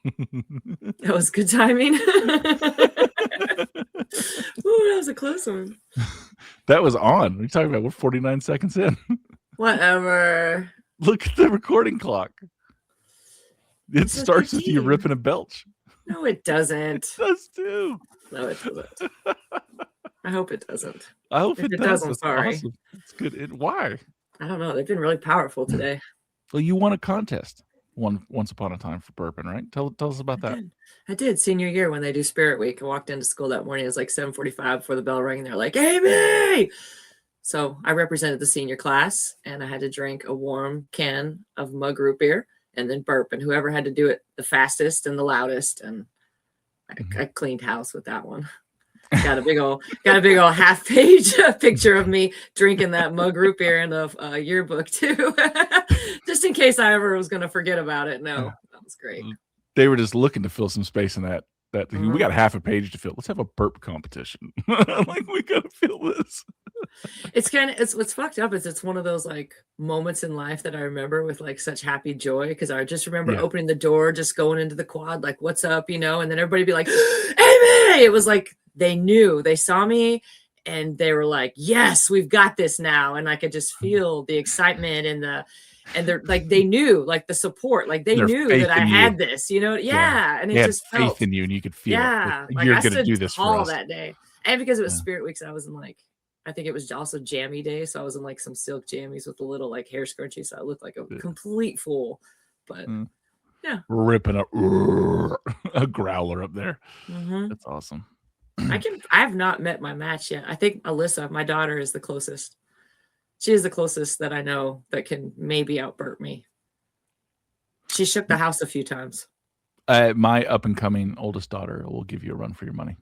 That was good timing. Ooh, that was a close one. That was on. What are you talking about? We're 49 seconds in. Whatever. Look at the recording clock. It starts with you ripping a belch. No, it doesn't. It does too. No, it doesn't. I hope it doesn't. I hope it does. I'm sorry. Awesome. It's good. Why? I don't know. They've been really powerful today. Well, you won a contest once upon a time for burping, right? Tell us about that. I did senior year when they do Spirit Week. I walked into school that morning. It was like 7:45 before the bell rang. And they're like, Amy! So I represented the senior class, and I had to drink a warm can of mug root beer and then burp. And whoever had to do it the fastest and the loudest, and I cleaned house with that one. Got a big old half-page picture of me drinking that mug root beer in the yearbook too, just in case I ever was going to forget about it. No, that was great. They were just looking to fill some space in that. We got half a page to fill. Let's have a burp competition. Like, we gotta fill this. It's what's fucked up is it's one of those like moments in life that I remember with like such happy joy, because I just remember opening the door, just going into the quad, like, what's up, and then everybody be like, Amy! It was like they knew, they saw me, and they were like, yes, we've got this now. And I could just feel the excitement and they're like, they knew, like, the support, like they knew that I had this, and it just felt faith in you, and you could feel it. like, you're gonna do this for us that day. And because it was Spirit Weeks, I was in like, I think it was also jammy day, so I was in like some silk jammies with a little like hair scrunchie, so I looked like a complete fool. But ripping a growler up there. That's awesome. I have not met my match yet. I think Alyssa, my daughter, is the closest. She is the closest that I know that can maybe outburp me. She shook the house a few times. My up and coming oldest daughter will give you a run for your money.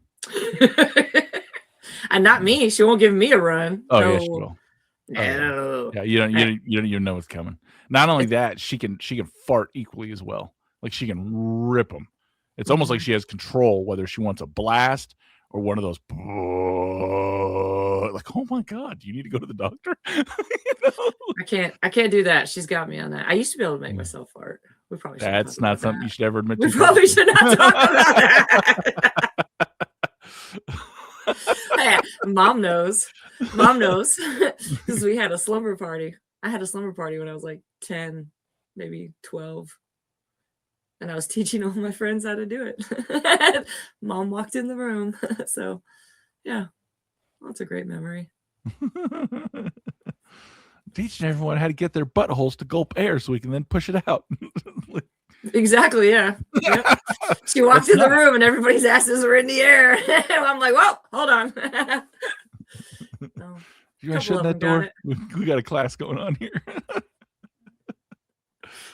And not me. She won't give me a run. Oh, no. Yeah, she will. No. Yeah, you don't even know what's coming. Not only that, she can fart equally as well. Like, she can rip them. It's almost like she has control whether she wants a blast or one of those. Like, oh my God, do you need to go to the doctor? I can't do that. She's got me on that. I used to be able to make myself fart. We probably should. That's not something you should ever admit to. We probably should not talk about that. Hey, Mom knows because we had a slumber party. I had a slumber party when I was like 10, maybe 12. And I was teaching all my friends how to do it. Mom walked in the room. So, yeah, that's a great memory. Teaching everyone how to get their buttholes to gulp air so we can then push it out. Exactly, yeah. Yep. She walked in the room and everybody's asses were in the air. I'm like, well, hold on. No. You want to shut that door? We got a class going on here.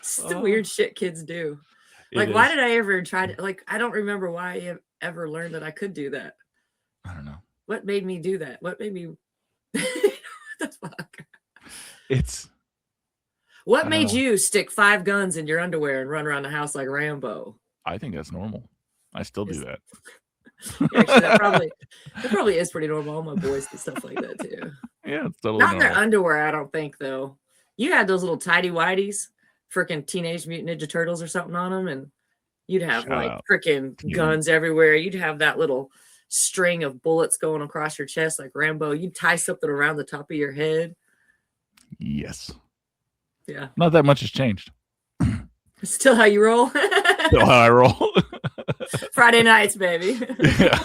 It's the weird shit kids do. Like, why did I ever try to, like, I don't remember why I ever learned that I could do that. I don't know. What made me do that? What made me, what the fuck? What made you stick 5 guns in your underwear and run around the house like Rambo? I think that's normal. I still do that. Actually, that probably is pretty normal. All my boys do stuff like that too. Yeah, it's totally not in their underwear, I don't think, though. You had those little tidy whities, freaking Teenage Mutant Ninja Turtles or something on them, and you'd have freaking guns everywhere. You'd have that little string of bullets going across your chest like Rambo. You'd tie something around the top of your head. Yes. Yeah. Not that much has changed. Still how you roll? Still how I roll. Friday nights, baby. Yeah.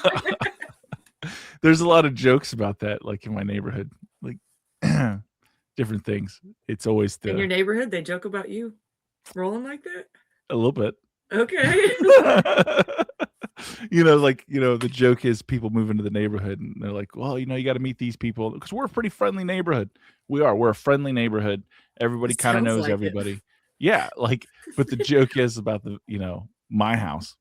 There's a lot of jokes about that, like in my neighborhood, like different things. It's always in your neighborhood, they joke about you rolling like that? A little bit. Okay. The joke is people move into the neighborhood and they're like, well, you got to meet these people because we're a pretty friendly neighborhood. We're a friendly neighborhood. Everybody kind of knows like everybody. It. Yeah. But the joke is about my house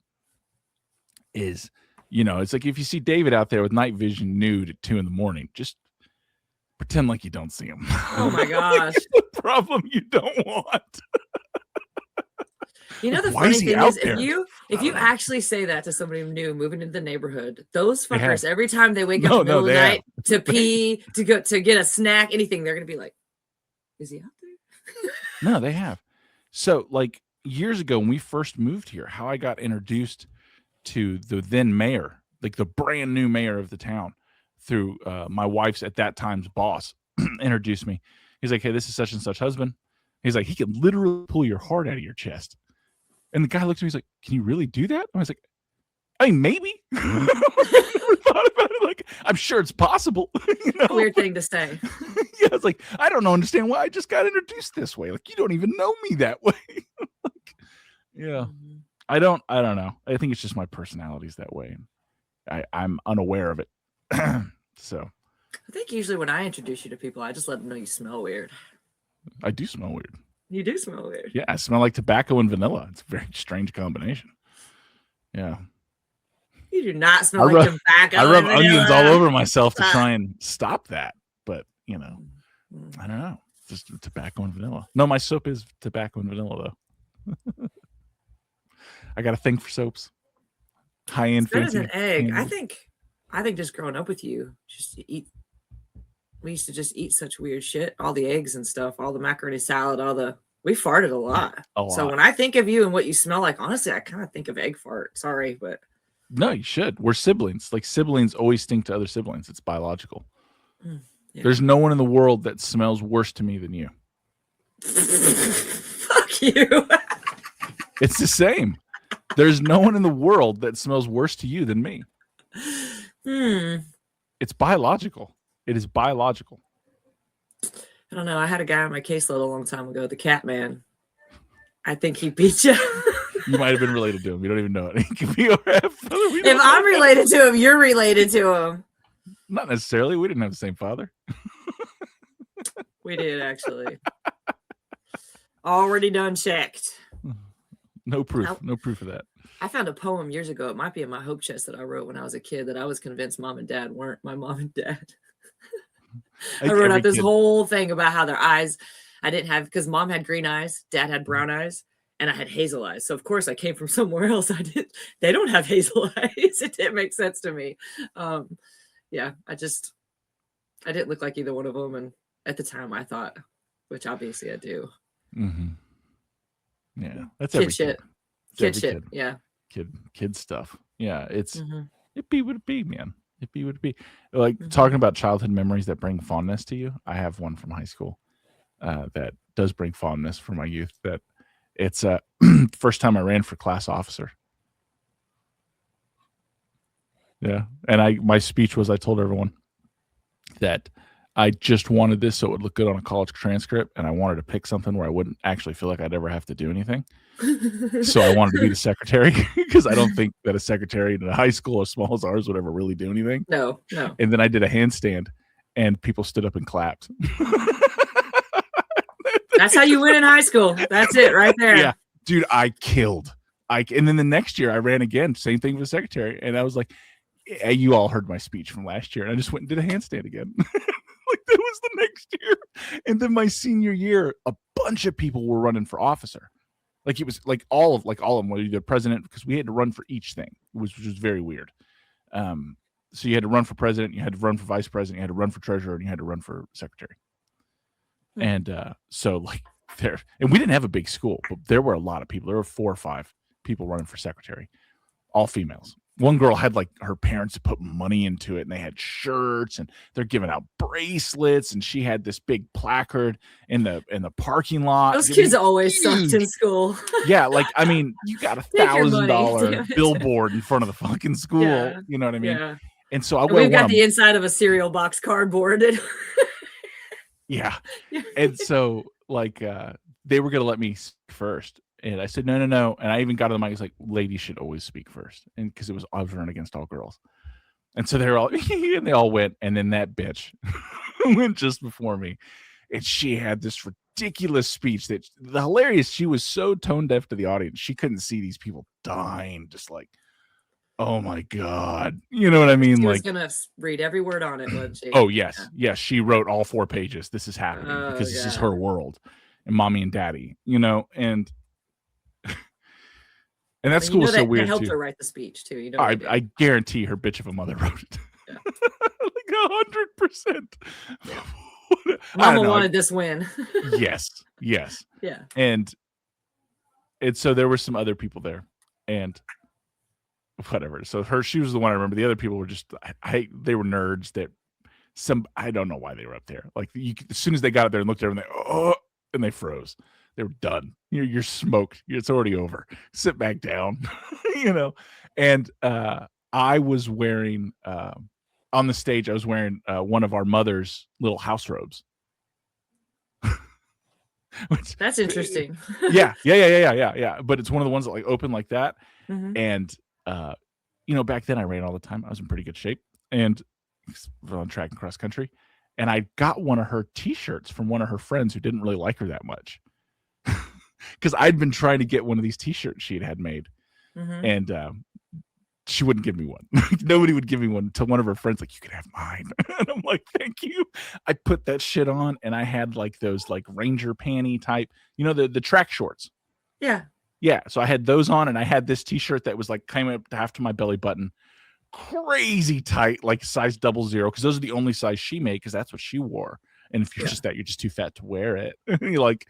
is, it's like if you see David out there with night vision nude at 2 a.m, just pretend like you don't see him. Oh my gosh. It's the problem you don't want. The funny thing is, if you actually say that to somebody new moving into the neighborhood, those fuckers, every time they wake up in the middle of the night to pee, to go to get a snack, anything, they're gonna be like, is he out there? No, they have. So years ago when we first moved here, how I got introduced to the then mayor, like the brand new mayor of the town, through my wife's at that time's boss, introduced me. He's like, hey, this is such and such husband. He's like, he can literally pull your heart out of your chest. And the guy looked at me, he's like, can you really do that? I was like, I mean, maybe. I never thought about it. Like, I'm sure it's possible. You know? Weird thing to say. Yeah, it's like, I don't understand why I just got introduced this way. Like, you don't even know me that way. Like, yeah. Mhm. I don't know. I think it's just my personality's that way. I'm unaware of it. So I think usually when I introduce you to people, I just let them know you smell weird. I do smell weird. You do smell weird. Yeah, I smell like tobacco and vanilla. It's a very strange combination. Yeah. You do not smell like tobacco. I rub onions all over myself to try and stop that. But, you know, I don't know. Just tobacco and vanilla. No, my soap is tobacco and vanilla, though. I got a thing for soaps. High-end fancy. Better than egg. I think just growing up with you, we used to just eat such weird shit. All the eggs and stuff, all the macaroni salad, we farted a lot. So when I think of you and what you smell like, honestly, I kind of think of egg fart. Sorry, but no, you should. We're siblings. Like, siblings always stink to other siblings. It's biological. Yeah. There's no one in the world that smells worse to me than you. Fuck you. It's the same. There's no one in the world that smells worse to you than me. It's biological. It is biological. I don't know. I had a guy on my caseload a long time ago, the cat man. I think he beat you. You might have been related to him. You don't even know it. He could be if I'm related to him, you're related to him. Not necessarily. We didn't have the same father. We did, actually. Already done checked. No proof. No proof of that. I found a poem years ago. It might be in my hope chest that I wrote when I was a kid that I was convinced mom and dad weren't my mom and dad. I wrote out this whole thing about how their eyes, I didn't have, because mom had green eyes, dad had brown eyes, and I had hazel eyes. So of course I came from somewhere else. They don't have hazel eyes. It didn't make sense to me. Yeah, I didn't look like either one of them. And at the time I thought, which obviously I do. Mm-hmm. Yeah, that's kid shit. Kid shit. Yeah. Kid stuff. Yeah, it's it be what it be, man. It be what it be. Like talking about childhood memories that bring fondness to you. I have one from high school that does bring fondness for my youth. That it's first time I ran for class officer. Yeah, and my speech was, I told everyone that I just wanted this so it would look good on a college transcript, and I wanted to pick something where I wouldn't actually feel like I'd ever have to do anything. So I wanted to be the secretary, because I don't think that a secretary in a high school as small as ours would ever really do anything. No. And then I did a handstand, and people stood up and clapped. That's how you win in high school. That's it right there. Yeah, dude, I killed. And then the next year I ran again, same thing with the secretary, and I was like, hey, you all heard my speech from last year, and I just went and did a handstand again. Like, that was the next year. And then my senior year, a bunch of people were running for officer. Like, it was like all of them were either president, because we had to run for each thing, which was very weird. So you had to run for president, you had to run for vice president, you had to run for treasurer, and you had to run for secretary. And so like and we didn't have a big school, but there were a lot of people. There were 4 or 5 people running for secretary, all females. One girl had, like, her parents put money into it, and they had shirts, and they're giving out bracelets, and she had this big placard in the parking lot. Those kids always sucked in school. Yeah, like, I mean, you got $1,000 billboard in front of the fucking school. Yeah. You know what I mean? Yeah. And so we've got the inside of a cereal box cardboard. Yeah. And so, like, they were gonna let me speak first. And I said, no. And I even got on the mic. It's like, ladies should always speak first. And because I was running against all girls. And so they're all, and they all went. And then that bitch went just before me. And she had this ridiculous speech that the hilarious, she was so tone deaf to the audience. She couldn't see these people dying. Just like, oh my God. You know what I mean? She was going to read every word on it, wasn't she? Oh, yes. Yeah. Yes. She wrote all 4 pages. This is happening because this is her world. And mommy and daddy, and that school was so weird. That helped too. her write the speech too. I guarantee her bitch of a mother wrote it. Yeah. Like 100%. Mama wanted this win. Yes. Yeah. And And so there were some other people there, and whatever. So she was the one I remember. The other people were just, they were nerds that I don't know why they were up there. Like as soon as they got up there and looked at everything, and they froze. They were done. You're smoked. It's already over. Sit back down, And I was wearing, on the stage, I was wearing one of our mother's little house robes. That's interesting. Yeah. But it's one of the ones that like open like that. Mm-hmm. And, back then I ran all the time. I was in pretty good shape and on track and cross country. And I got one of her t-shirts from one of her friends who didn't really like her that much. Because I'd been trying to get one of these t-shirts she had made. Mm-hmm. And she wouldn't give me one. Nobody would give me one until one of her friends like, you can have mine. And I'm like, thank you. I put that shit on and I had like those like Ranger panty type, the track shorts. Yeah. Yeah. So I had those on and I had this t-shirt that was like came up to half to my belly button. Crazy tight, like size 00, because those are the only size she made because that's what she wore. And if you're you're just too fat to wear it. You're like,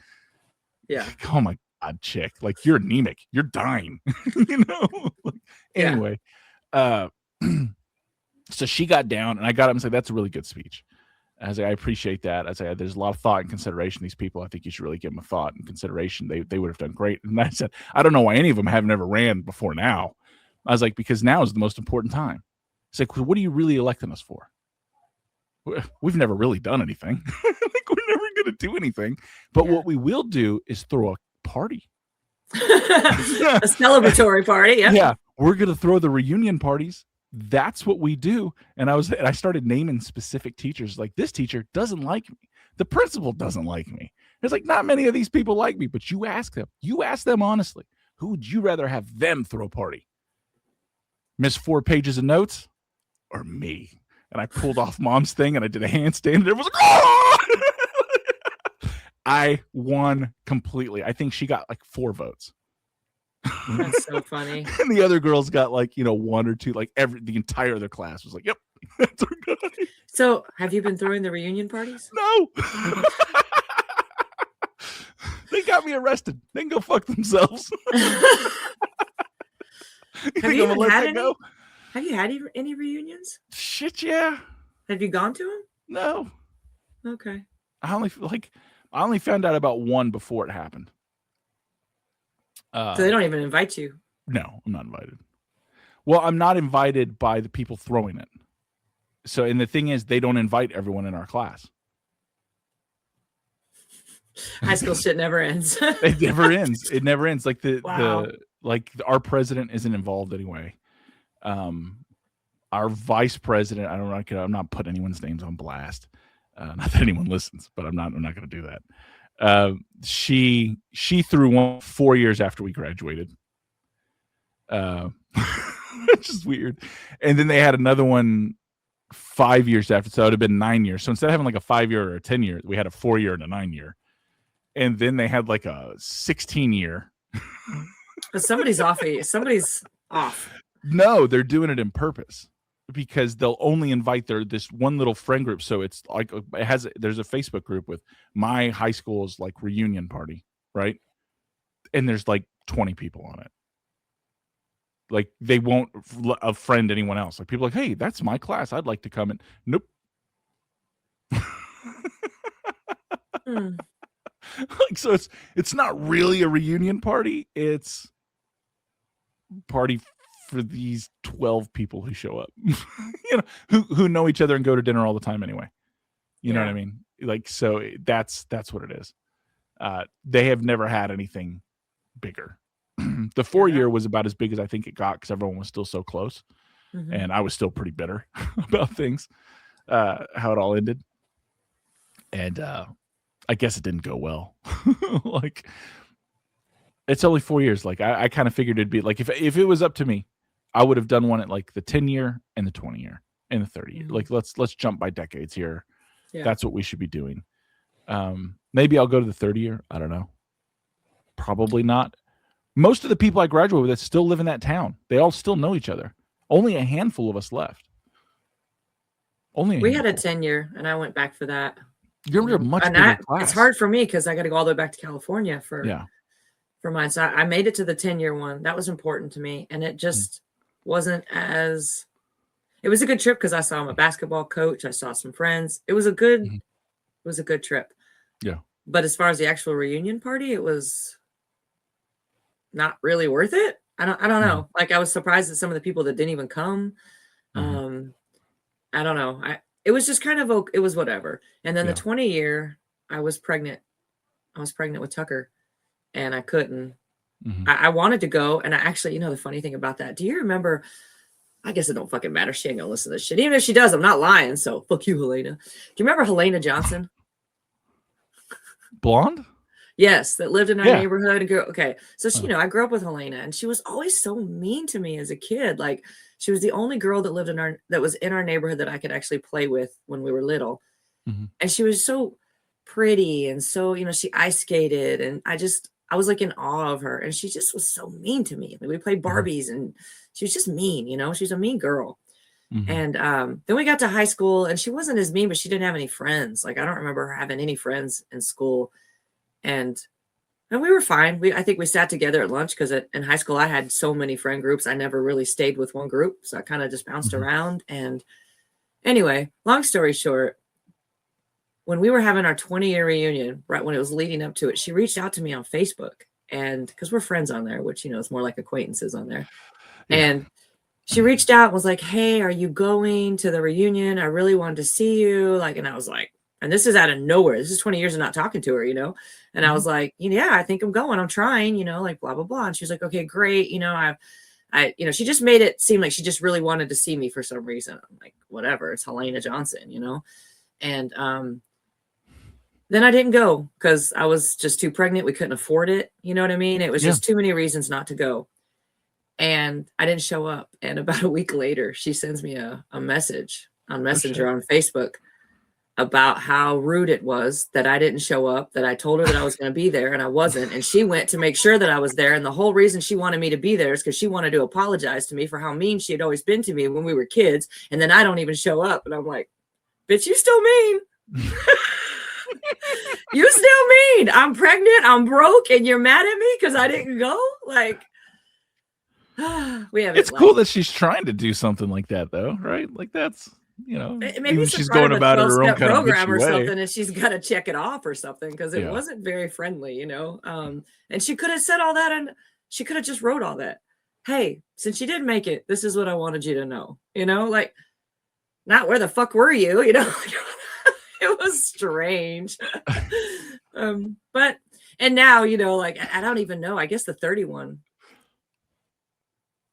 yeah, oh my God, chick, like you're anemic, you're dying. Anyway, so she got down and I got up and said, that's a really good speech. I was like, I appreciate that. I said, there's a lot of thought and consideration. These people, I think you should really give them a thought and consideration. They would have done great. And I said, I don't know why any of them haven't ever ran before now. I was like, because now is the most important time. It's like, what are you really electing us for? We've never really done anything. Like, we're never going to do anything. But what we will do is throw a party. A celebratory party. Yeah. Yeah. We're going to throw the reunion parties. That's what we do. And I started naming specific teachers. Like, this teacher doesn't like me. The principal doesn't like me. There's like, not many of these people like me, but you ask them honestly, who would you rather have them throw a party? Miss 4 pages of notes or me? And I pulled off mom's thing and I did a handstand and it was like, oh! I won completely. I think she got like 4 votes. That's so funny. And the other girls got like, 1 or 2, like the entire other class was like, yep, that's our guy. So have you been throwing the reunion parties? No. They got me arrested. They can go fuck themselves. Have you had any? Have you had any reunions? Shit, yeah. Have you gone to them? No. Okay. I only found out about one before it happened. So they don't even invite you? No, I'm not invited. Well, I'm not invited by the people throwing it. So, and the thing is, they don't invite everyone in our class. High school shit never ends. It never ends. It never ends. Like our president isn't involved anyway. Our vice president, I'm not putting anyone's names on blast. Not that anyone listens, but I'm not going to do that. She threw one 4 years after we graduated. It's just weird. And then they had another one 5 years after, so it would have been 9 years. So instead of having like a 5 year or a 10 year, we had a 4 year and a 9 year. And then they had like a 16 year. Somebody's off. Somebody's off. No, they're doing it in purpose because they'll only invite this one little friend group. So it's like there's a Facebook group with my high school's like reunion party, right? And there's like 20 people on it. Like they won't friend anyone else. Like people are like, hey, that's my class. I'd like to come in. Nope. Like, so it's not really a reunion party. It's party for these 12 people who show up, who know each other and go to dinner all the time anyway. You know what I mean? Like, so that's what it is. They have never had anything bigger. The 4 year was about as big as I think it got because everyone was still so close. Mm-hmm. And I was still pretty bitter about things, how it all ended. And I guess it didn't go well. Like, it's only 4 years. Like, I kind of figured it'd be like, if it was up to me, I would have done one at like the 10 year and the 20 year and the 30 year. Mm-hmm. Like, let's jump by decades here. Yeah. That's what we should be doing. Maybe I'll go to the 30 year. I don't know. Probably not. Most of the people I graduated with still live in that town. They all still know each other. Only a handful of us left. We had a 10 year and I went back for that. You're much bigger class. It's hard for me because I got to go all the way back to California for for mine. So I made it to the 10-year one. That was important to me. And it just wasn't as, it was a good trip because I saw my basketball coach. I saw some friends. It was a good trip. Yeah. But as far as the actual reunion party, it was not really worth it. I don't know. Like, I was surprised at some of the people that didn't even come. I don't know. It was just kind of, it was whatever. And then the 20-year, I was pregnant. I was pregnant with Tucker, and I couldn't. I wanted to go. And I actually, the funny thing about that, do you remember, I guess it don't fucking matter. She ain't gonna listen to this shit. Even if she does, I'm not lying. So fuck you, Helena. Do you remember Helena Johnson? Blonde? Yes, that lived in our neighborhood. And okay. So she, I grew up with Helena, and she was always so mean to me as a kid. Like, she was the only girl that lived that was in our neighborhood that I could actually play with when we were little. And she was so pretty, and so, she ice skated, and I was like in awe of her. And she just was so mean to me. Like, we played Barbies, and she was just mean, she's a mean girl. And then we got to high school, and she wasn't as mean, but she didn't have any friends. Like, I don't remember her having any friends in school. And we were fine. I think we sat together at lunch because in high school I had so many friend groups. I never really stayed with one group. So I kind of just bounced around. And anyway, long story short, when we were having our 20-year reunion, right when it was leading up to it, she reached out to me on Facebook. And because we're friends on there, which, it's more like acquaintances on there. Yeah. And she reached out and was like, hey, are you going to the reunion? I really wanted to see you. Like, and I was like, and this is out of nowhere. This is 20 years of not talking to her, And I was like, yeah, I think I'm going. I'm trying, like blah, blah, blah. And she was like, okay, great. She just made it seem like she just really wanted to see me for some reason. I'm like, whatever. It's Helena Johnson, And then I didn't go because I was just too pregnant. We couldn't afford it. You know what I mean? It was just too many reasons not to go. And I didn't show up. And about a week later, she sends me a message on Messenger on Facebook about how rude it was that I didn't show up, that I told her that I was going to be there and I wasn't. And she went to make sure that I was there. And the whole reason she wanted me to be there is because she wanted to apologize to me for how mean she had always been to me when we were kids. And then I don't even show up. And I'm like, bitch, you still mean. You still mean. I'm pregnant. I'm broke. And you're mad at me because I didn't go? Like, we haven't. It's cool that she's trying to do something like that, though, right? Like, that's... maybe she's going about it her own kind program of or way. Something, and she's got to check it off or something because it wasn't very friendly, And she could have said all that, and she could have just wrote all that. Hey, since you didn't make it, this is what I wanted you to know. Like, not where the fuck were you? It was strange. But and now like I don't even know. I guess the 31.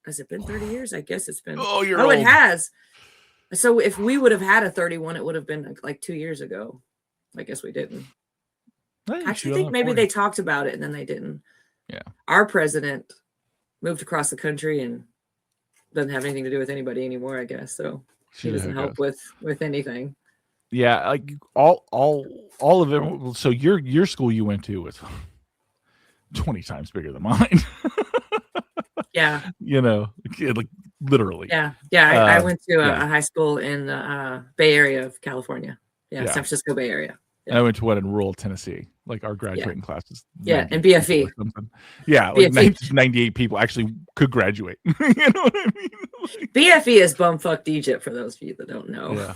Has it been 30 years? I guess it's been. Oh, you're old. It has. So if we would have had a 31, it would have been like 2 years ago. I guess we didn't. I actually think maybe they talked about it and then they didn't. Yeah. Our president moved across the country and doesn't have anything to do with anybody anymore, I guess. So he doesn't help with anything. Yeah, like all of it. So your school you went to was 20 times bigger than mine. Yeah. Like literally. Yeah. I went to a high school in the Bay Area of California. San Francisco Bay Area. Yeah. And I went to in rural Tennessee. Like our graduating classes. Yeah, and BFE. Yeah, like BFE. 98 people actually could graduate. You know what I mean? Like, BFE is bumfucked Egypt for those of you that don't know. Yeah.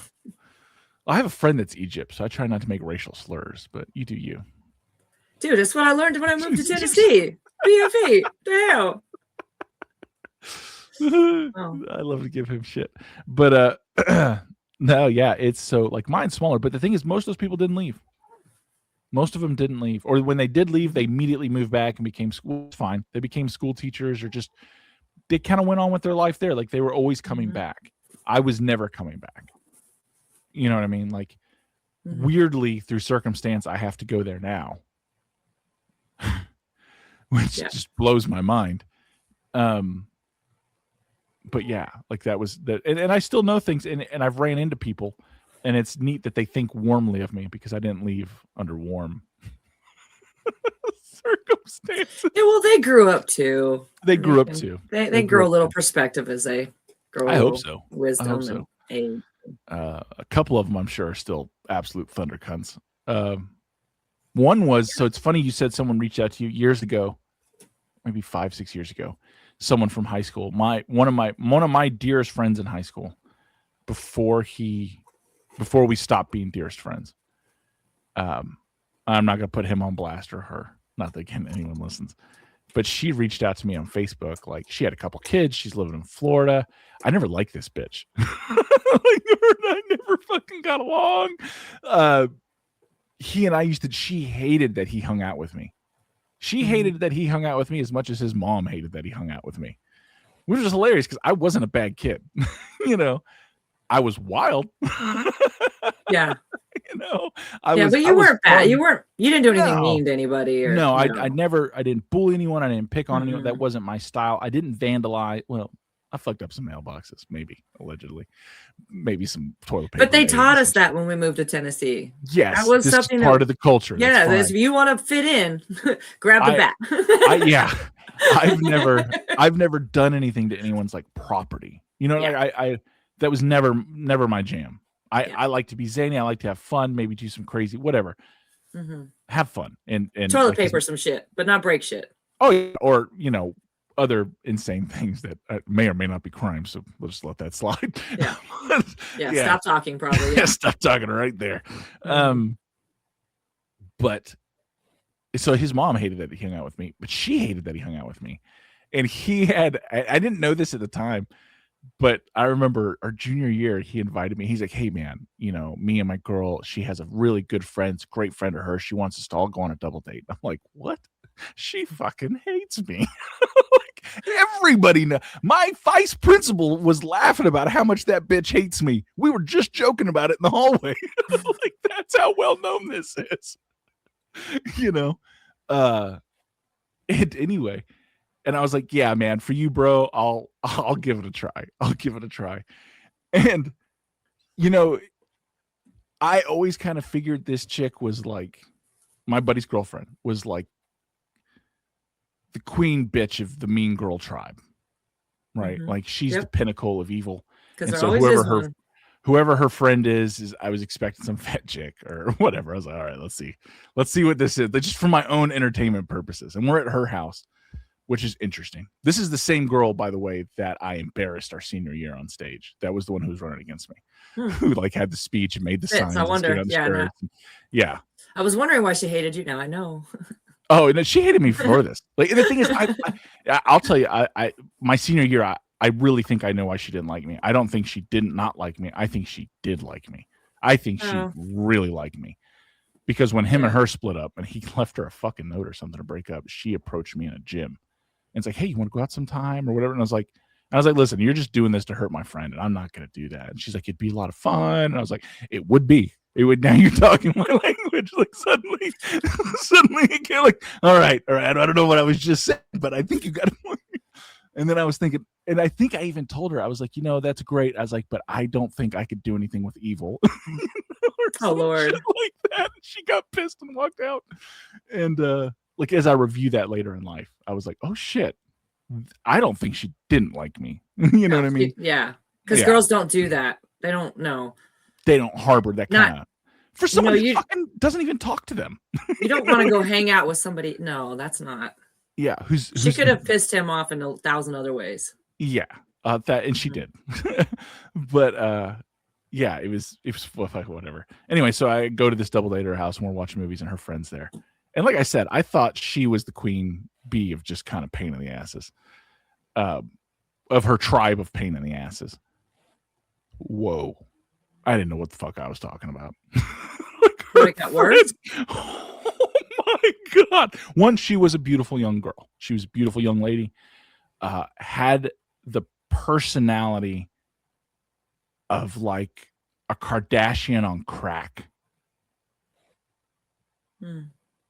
I have a friend that's Egypt, so I try not to make racial slurs, but you do you. Dude, that's what I learned when I moved to Tennessee. BFE. The hell? Oh. I love to give him shit. But no, yeah, it's so like mine's smaller, but the thing is most of those people didn't leave. Most of them didn't leave. Or when they did leave, they immediately moved back and became school. Fine. They became school teachers or just they kind of went on with their life there. Like they were always coming back. I was never coming back. You know what I mean? Like weirdly through circumstance, I have to go there now. Which just blows my mind. But yeah, like that was that, and I still know things, and I've ran into people, and it's neat that they think warmly of me because I didn't leave under warm circumstances. Yeah, well, they grew up too. They grew up too. They grow a little perspective as they grow. I hope so. Wisdom. I hope so. And a couple of them, I'm sure, are still absolute thunder cunts. One was so it's funny you said someone reached out to you years ago. maybe 5-6 years ago, someone from high school, one of my dearest friends in high school, before we stopped being dearest friends. I'm not gonna put him on blast or her. Not that anyone listens, but she reached out to me on Facebook. Like, she had a couple kids. She's living in Florida. I never liked this bitch. I never fucking got along. He and I she hated that he hung out with me. She hated that he hung out with me as much as his mom hated that he hung out with me, which was hilarious because I wasn't a bad kid. I was wild. Yeah. But you weren't bad. You didn't do anything mean to anybody. I didn't bully anyone. I didn't pick on anyone. That wasn't my style. I didn't vandalize. Well, I fucked up some mailboxes, maybe, allegedly. Maybe some toilet paper. But they taught us that when we moved to Tennessee. Yes, that was something part of the culture. Yeah, if you want to fit in, grab the bat. I've never done anything to anyone's like property. That was never my jam. I like to be zany. I like to have fun. Maybe do some crazy whatever. Have fun and toilet paper some shit, but not break shit. Oh, yeah. Or other insane things that may or may not be crimes. So we'll just let that slide. Yeah. Stop talking. Probably. Yeah. Stop talking right there. But so his mom hated that he hung out with me, but she hated that he hung out with me, and I didn't know this at the time. But I remember our junior year, he invited me. He's like, hey, man, me and my girl, she has a really good friend, great friend of hers. She wants us to all go on a double date. I'm like, what? She fucking hates me. Like, everybody knows. My vice principal was laughing about how much that bitch hates me. We were just joking about it in the hallway. Like, that's how well known this is. Anyway. And I was like, yeah, man, for you, bro, I'll give it a try. I'll give it a try. And, I always kind of figured this chick was like, my buddy's girlfriend was like the queen bitch of the mean girl tribe, right? Like, she's the pinnacle of evil. And so whoever her friend is, I was expecting some fat chick or whatever. I was like, all right, let's see what this is. Just for my own entertainment purposes. And we're at her house, which is interesting. This is the same girl, by the way, that I embarrassed our senior year on stage. That was the one who was running against me, who like had the speech and made the signs. I wonder. Yeah. I was wondering why she hated you. Now I know. Oh, and she hated me for this. Like, and the thing is, I'll tell you, my senior year, I really think I know why she didn't like me. I don't think she did not like me. I think she did like me. I think she really liked me. Because when him and her split up and he left her a fucking note or something to break up, she approached me in a gym. And it's like, hey, you want to go out sometime or whatever? And I was like, listen, you're just doing this to hurt my friend, and I'm not going to do that. And she's like, it'd be a lot of fun. And I was like, it would be. It would. Now you're talking my language. Like, suddenly again, like, all right. I don't know what I was just saying, but I think you got it. And then I was thinking, and I think I even told her, I was like, that's great. I was like, but I don't think I could do anything with evil. Oh, Lord. Like that. She got pissed and walked out. And like, as I review that later in life, I was like, oh shit, I don't think she didn't like me. You know what I mean? Yeah. Because girls don't do that. They don't know. They don't harbor that kind of, for somebody who fucking doesn't even talk to them. You don't want to go hang out with somebody. No, that's not. Yeah. She could have pissed him off in 1,000 other ways. Yeah. And she did. But yeah, it was whatever. Anyway, so I go to this double date at her house and we're watching movies and her friend's there. And like I said, I thought she was the queen bee of just kind of pain in the asses, of her tribe of pain in the asses. Whoa. I didn't know what the fuck I was talking about. Like that worse? Oh my God. One, she was a beautiful young girl. She was a beautiful young lady. Had the personality of like a Kardashian on crack.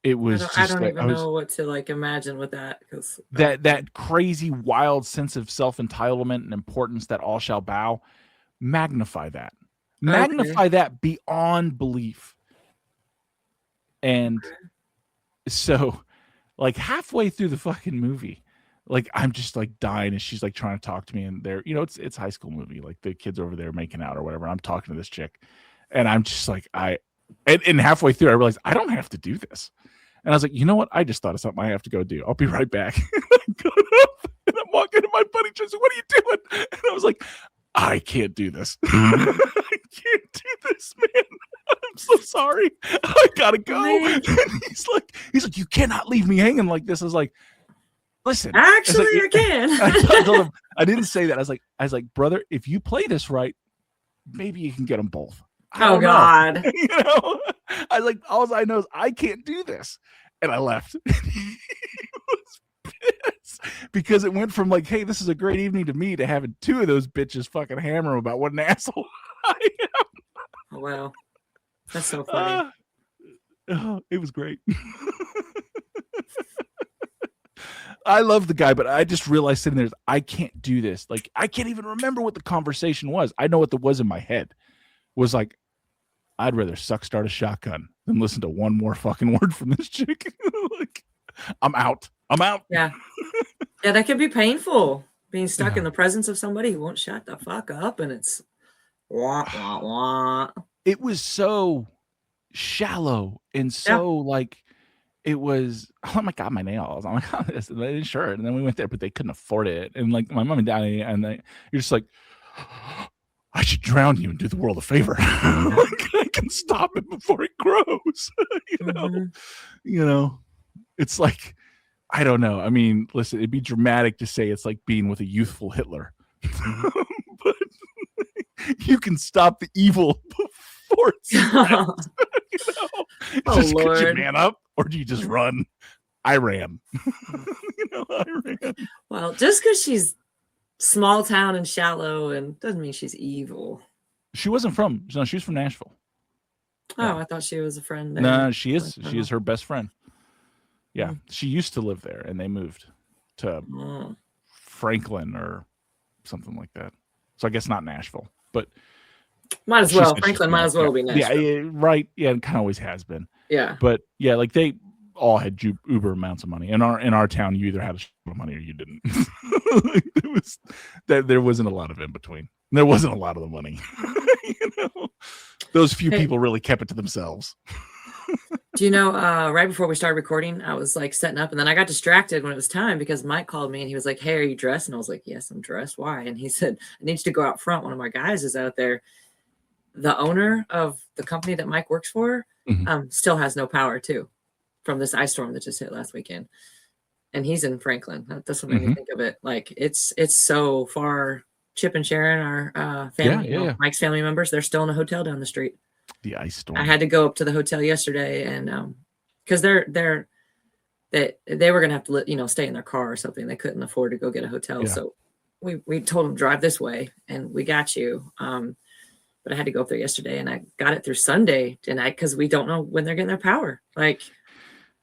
It was I don't even know what to like imagine with that, because that crazy wild sense of self-entitlement and importance that all shall bow. Magnify that that beyond belief. And so like halfway through the fucking movie, like I'm just like dying, and she's like trying to talk to me, and they're, it's high school movie, like the kids over there making out or whatever, and I'm talking to this chick, and I'm just like, and halfway through I realized I don't have to do this. And I was like, you know what? I just thought of something I have to go do. I'll be right back. I got up and I'm walking to my buddy Tristan. What are you doing? And I was like, I can't do this. I can't do this, man. I'm so sorry. I gotta go. And he's like, you cannot leave me hanging like this. I was like, listen. Actually, I can. I told him, I didn't say that. I was like, brother, if you play this right, maybe you can get them both. Oh God. You know, I was like, all I know is I can't do this. And I left. He was pissed because it went from like, hey, this is a great evening to me to having two of those bitches fucking hammer about what an asshole I am. Oh, wow. That's so funny. It was great. I love the guy, but I just realized sitting there, I can't do this. Like, I can't even remember what the conversation was. I know what was in my head. Was like, I'd rather start a shotgun than listen to one more fucking word from this chick. Like, I'm out. Yeah. Yeah, that can be painful. Being stuck in the presence of somebody who won't shut the fuck up, and it's wah, wah, wah. It was so shallow and so like, it was, oh my God, my nails. I'm like, oh, this, and they didn't sure. And then we went there, but they couldn't afford it. And like my mom and dad, and you're just like, I should drown you and do the world a favor. Like, I can stop it before it grows. You know, it's like, I don't know. I mean, listen, it'd be dramatic to say it's like being with a youthful Hitler, but you can stop the evil before it's spreads. You know? Oh, just Lord. Could you man up, or do you just run? I ran. I ran. Well, just because she's small town and shallow and doesn't mean she's evil. She wasn't from. No, she was from Nashville. Oh, I thought she was a friend there. No, she is. She is her best friend. Yeah, she used to live there, and they moved to Franklin or something like that. So I guess not Nashville, but might as well. Franklin might as well be Nashville. Yeah, right. Yeah, it kind of always has been. Yeah, but yeah, like they all had uber amounts of money. In our town, you either had a shit of money or you didn't. It was that there wasn't a lot of in between. There wasn't a lot of the money. You know, those few people really kept it to themselves. Do you know, right before we started recording, I was like setting up, and then I got distracted when it was time because Mike called me and he was like, hey, are you dressed? And I was like, yes, I'm dressed. Why? And he said, I need you to go out front. One of my guys is out there. The owner of the company that Mike works for still has no power too from this ice storm that just hit last weekend. And he's in Franklin. That's what made me think of it. Like it's so far. Chip and Sharon, our family, Mike's family members, they're still in a hotel down the street. The ice storm. I had to go up to the hotel yesterday, and because they were gonna have to stay in their car or something. They couldn't afford to go get a hotel, so we told them drive this way, and we got you. But I had to go up there yesterday, and I got it through Sunday tonight because we don't know when they're getting their power. Like,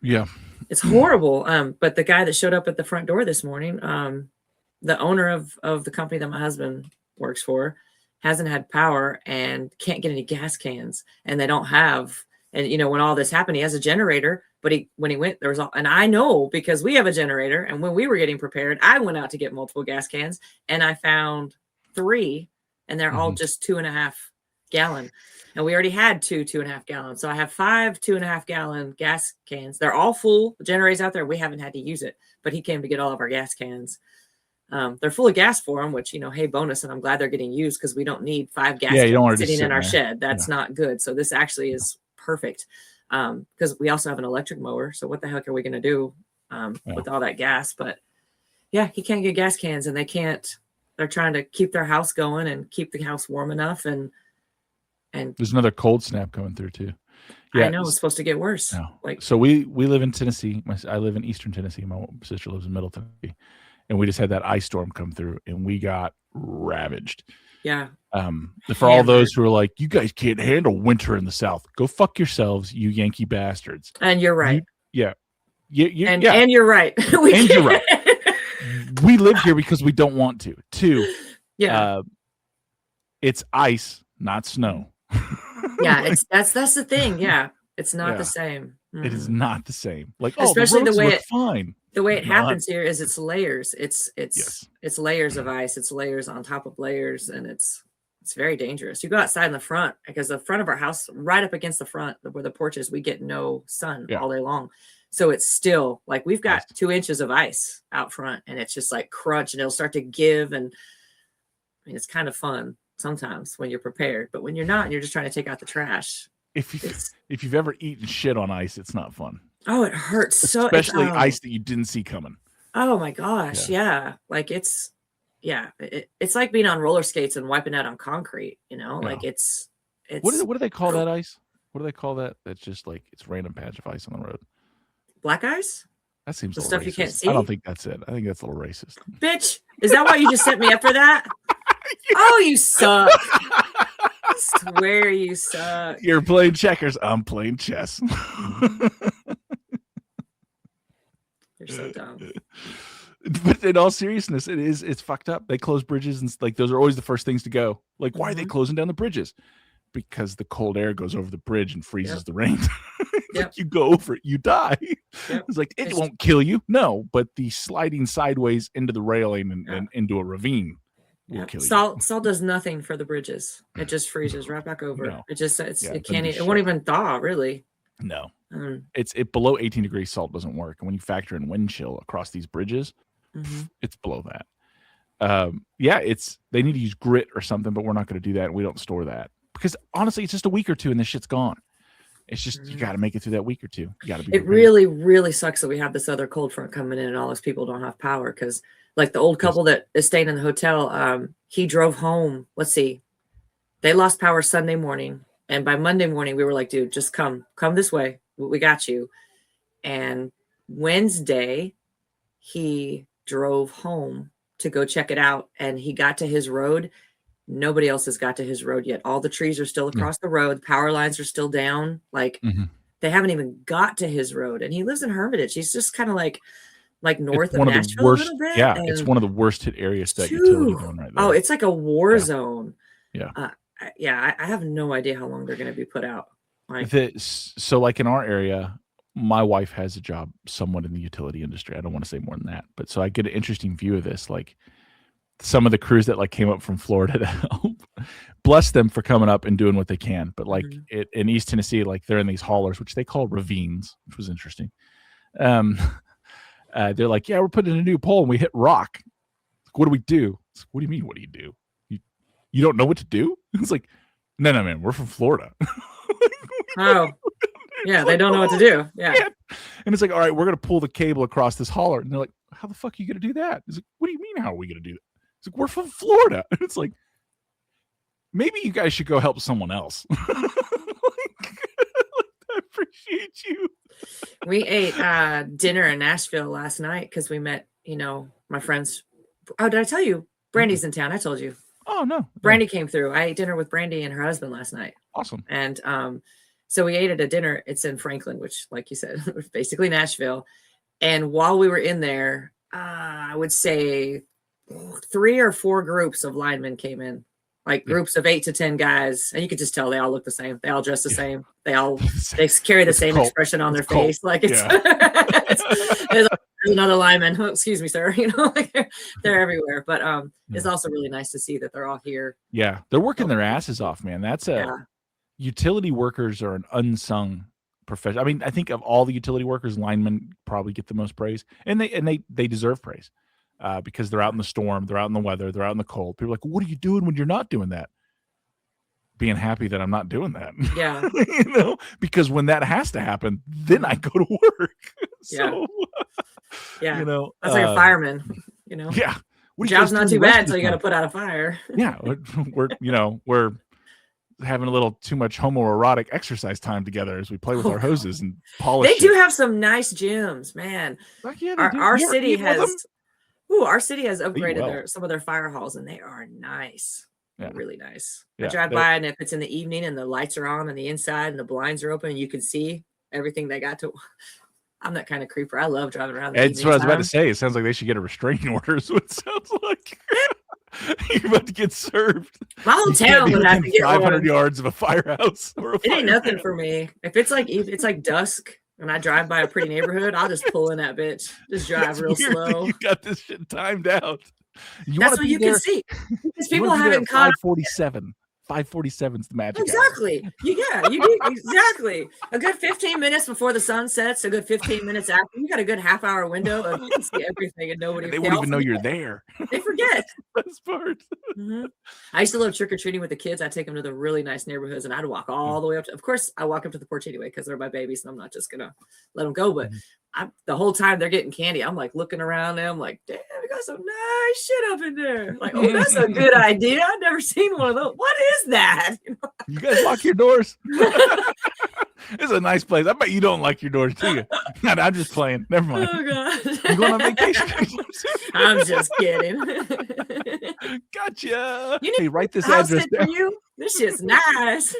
it's horrible. But the guy that showed up at the front door this morning, the owner of the company that my husband works for, hasn't had power and can't get any gas cans, and they don't have. And when all this happened, he has a generator, but when he went, there was and I know because we have a generator, and when we were getting prepared, I went out to get multiple gas cans, and I found 3, and they're all just 2.5 gallon, and we already had 2.5 gallons, so I have 5 2.5 gallon gas cans. They're all full. The generator's out there. We haven't had to use it, but he came to get all of our gas cans. They're full of gas for them, which, hey, bonus. And I'm glad they're getting used because we don't need 5 gas cans sitting in our shed. That's not good. So this actually is perfect. Because we also have an electric mower. So what the heck are we going to do with all that gas? But yeah, he can't get gas cans, and they're trying to keep their house going and keep the house warm enough. And there's another cold snap coming through too. Yeah, I know it's supposed to get worse. No. So we live in Tennessee. I live in Eastern Tennessee. My sister lives in Middle Tennessee. And we just had that ice storm come through, and we got ravaged. Yeah. For all those who are like, you guys can't handle winter in the South, go fuck yourselves, you Yankee bastards. And you're right. And you're right. You're right. We live here because we don't want to. 2, it's ice, not snow. Yeah, that's the thing. Yeah, it's not the same. It is not the same. Like, especially the way fine. The way it happens here is it's layers. It's layers of ice. It's layers on top of layers, and it's very dangerous. You go outside in the front, because the front of our house, right up against the front where the porch is, we get no sun all day long. So it's still like we've got 2 inches of ice out front, and it's just like crunch, and it'll start to give. And I mean, it's kind of fun sometimes when you're prepared, but when you're not and you're just trying to take out the trash. If you've ever eaten shit on ice, it's not fun. Oh, it hurts so. Especially ice that you didn't see coming. Oh my gosh, yeah. Like it's like being on roller skates and wiping out on concrete. Like it's. What do they call that ice? What do they call that? That's just like it's random patch of ice on the road. Black ice? That seems the a stuff racist. You can't see. I don't think that's it. I think that's a little racist. Bitch, is that why you just set me up for that? Oh, you suck. I swear you suck. You're playing checkers. I'm playing chess. You're so dumb. But in all seriousness, it's fucked up. They close bridges, and like those are always the first things to go. Like, why are they closing down the bridges? Because the cold air goes over the bridge and freezes the rain. Like you go over it, you die. It's like it won't kill you. No, but the sliding sideways into the railing and into a ravine will kill you. Salt does nothing for the bridges. It just freezes right back over. No. It just it can't. It won't even thaw, really. No. It's below 18 degrees. Salt doesn't work. And when you factor in wind chill across these bridges, it's below that. They need to use grit or something, but we're not going to do that. And we don't store that because honestly, it's just a week or two and this shit's gone. It's just you got to make it through that week or two. You got to be. It really, really sucks that we have this other cold front coming in and all those people don't have power because, like the old couple that is staying in the hotel, he drove home. Let's see, they lost power Sunday morning, and by Monday morning we were like, "Dude, just come this way. We got you." And Wednesday, he drove home to go check it out, and he got to his road. Nobody else has got to his road yet. All the trees are still across the road. Power lines are still down. Like they haven't even got to his road. And he lives in Hermitage. He's just kind of like north of Nashville a little bit. Yeah, it's one of the worst hit areas that utility going right there. Oh, it's like a war zone. Yeah. I have no idea how long they're going to be put out. So like in our area, my wife has a job somewhat in the utility industry. I don't want to say more than that, but so I get an interesting view of this. Like some of the crews that like came up from Florida to help, bless them for coming up and doing what they can. But like in East Tennessee, like they're in these haulers, which they call ravines, which was interesting. They're like, yeah, we're putting in a new pole and we hit rock. Like, what do we do? It's like, what do you mean? What do you do? You don't know what to do? It's like, no, man, we're from Florida. Oh, yeah, they don't know what to do. Yeah. And it's like, all right, we're going to pull the cable across this holler. And they're like, how the fuck are you going to do that? It's like, what do you mean, how are we going to do that? It's like, we're from Florida. And it's like, maybe you guys should go help someone else. I appreciate you. We ate dinner in Nashville last night because we met, my friends. Oh, did I tell you? Brandy's in town. I told you. Oh, no. Brandy came through. I ate dinner with Brandy and her husband last night. Awesome. And so we ate at a dinner. It's in Franklin, which, like you said, was basically Nashville. And while we were in there, I would say 3 or 4 groups of linemen came in, like groups of 8 to 10 guys. And you could just tell they all look the same. They all dress the same. They carry the same expression on their face. Like it's, there's another lineman. Oh, excuse me, sir. They're everywhere. But it's also really nice to see that they're all here. Yeah. They're working their asses off, man. That's utility workers are an unsung profession. I mean, I think of all the utility workers, linemen probably get the most praise, and they deserve praise because they're out in the storm, they're out in the weather, they're out in the cold. People are like, what are you doing when you're not doing that? Being happy that I'm not doing that. Yeah. Because when that has to happen, then I go to work. So, yeah. That's like a fireman, Yeah. Job's not too bad until you got to put out a fire. Yeah. We're having a little too much homoerotic exercise time together as we play with our hoses and polish. They do have some nice gyms, man. Our city has upgraded some of their fire halls, and they are nice. Yeah. Really nice. I drive by, and if it's in the evening and the lights are on the inside and the blinds are open and you can see everything they got to. I'm that kind of creeper. I love driving around. That's what I was about to say. It sounds like they should get a restraining order. Is what it sounds like. You're about to get served. My whole town would have to get 500 yards of a firehouse. It ain't nothing for me. If it's like dusk and I drive by a pretty neighborhood, I'll just pull in that bitch. Just drive real slow. You got this shit timed out. That's what you can see. Because people haven't caught 547. 5:47 is the magic exactly. hour. You do exactly. A good 15 minutes before the sun sets, a good 15 minutes after. You got a good half-hour window of you can see everything, and nobody. They won't even know you're there. They forget. Best part. Mm-hmm. I used to love trick-or-treating with the kids. I'd take them to the really nice neighborhoods, and I'd walk all the way up to. Of course, I walk up to the porch anyway because they're my babies, and I'm not just gonna let them go. But the whole time they're getting candy, I'm like looking around them, like, damn, we got some nice shit up in there. Like, oh, that's a good idea. I've never seen one of those. What is that? You guys lock your doors. It's a nice place. I bet you don't like your doors, do you? I'm just playing. Never mind. Oh god. You going on vacation? I'm just kidding. Gotcha. You need hey, write this house address down. for you. This shit's nice.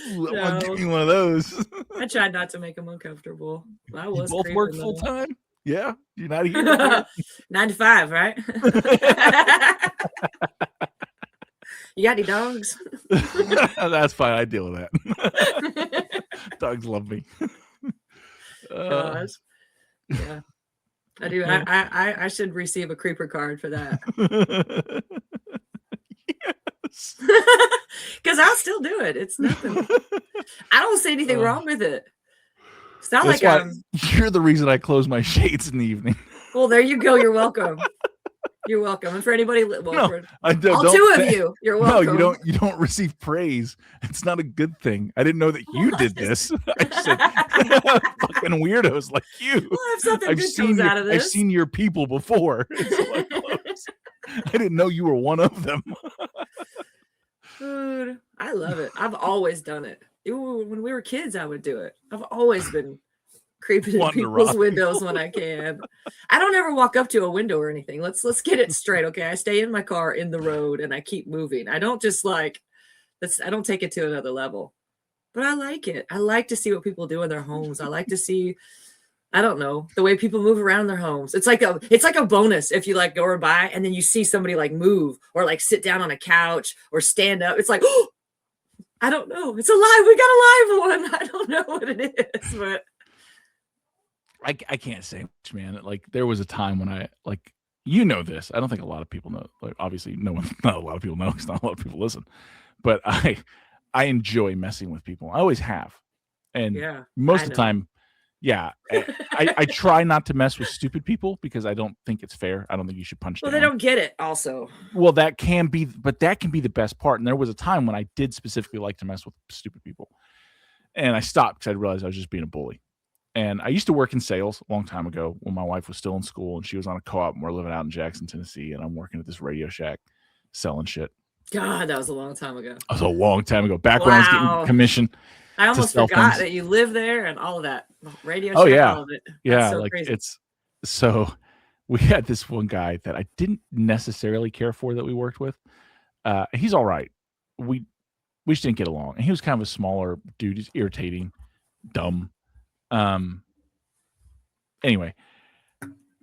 I'll give you one of those. I tried not to make them uncomfortable. I was. You both work full time? Yeah. You're not here. 9 to 5, right? You got any dogs? That's fine. I deal with that. Dogs love me. Yeah, I do. I should receive a creeper card for that. Yes. Because I'll still do it. It's nothing. I don't see anything wrong with it. It's not like you're the reason I close my shades in the evening. Well, there you go. You're welcome. You're welcome. And for anybody, I don't, all two of you, you're welcome. No, you don't receive praise. It's not a good thing. I didn't know that you did this. I said, fucking weirdos like you. Well, if something good comes out of this. I've seen your people before. I didn't know you were one of them. Dude, I love it. I've always done it. Even when we were kids, I would do it. I've always been creeping in people's windows when I can. I don't ever walk up to a window or anything. Let's get it straight, okay? I stay in my car in the road and I keep moving. I don't just I don't take it to another level. But I like it. I like to see what people do in their homes. I like to see, I don't know, the way people move around their homes. It's like a bonus if you like go by and then you see somebody like move or like sit down on a couch or stand up. It's like, oh, I don't know. It's alive. We got a live one. I don't know what it is, but I can't say much, man. Like there was a time when I you know this. I don't think a lot of people know. Like obviously not a lot of people know because not a lot of people listen. But I enjoy messing with people. I always have. And most of the time, I try not to mess with stupid people because I don't think it's fair. I don't think you should punch them. Well, they don't get it also. Well, that can be the best part. And there was a time when I did specifically like to mess with stupid people. And I stopped because I realized I was just being a bully. And I used to work in sales a long time ago when my wife was still in school and she was on a co-op and we're living out in Jackson, Tennessee. And I'm working at this Radio Shack selling shit. God, that was a long time ago. That was a long time ago. Back when I was getting commission. I almost forgot that you live there and all of that. Radio Shack, all of it. Yeah, so like crazy. So we had this one guy that I didn't necessarily care for that we worked with. He's all right. We just didn't get along. And he was kind of a smaller dude. He's irritating, dumb. Anyway,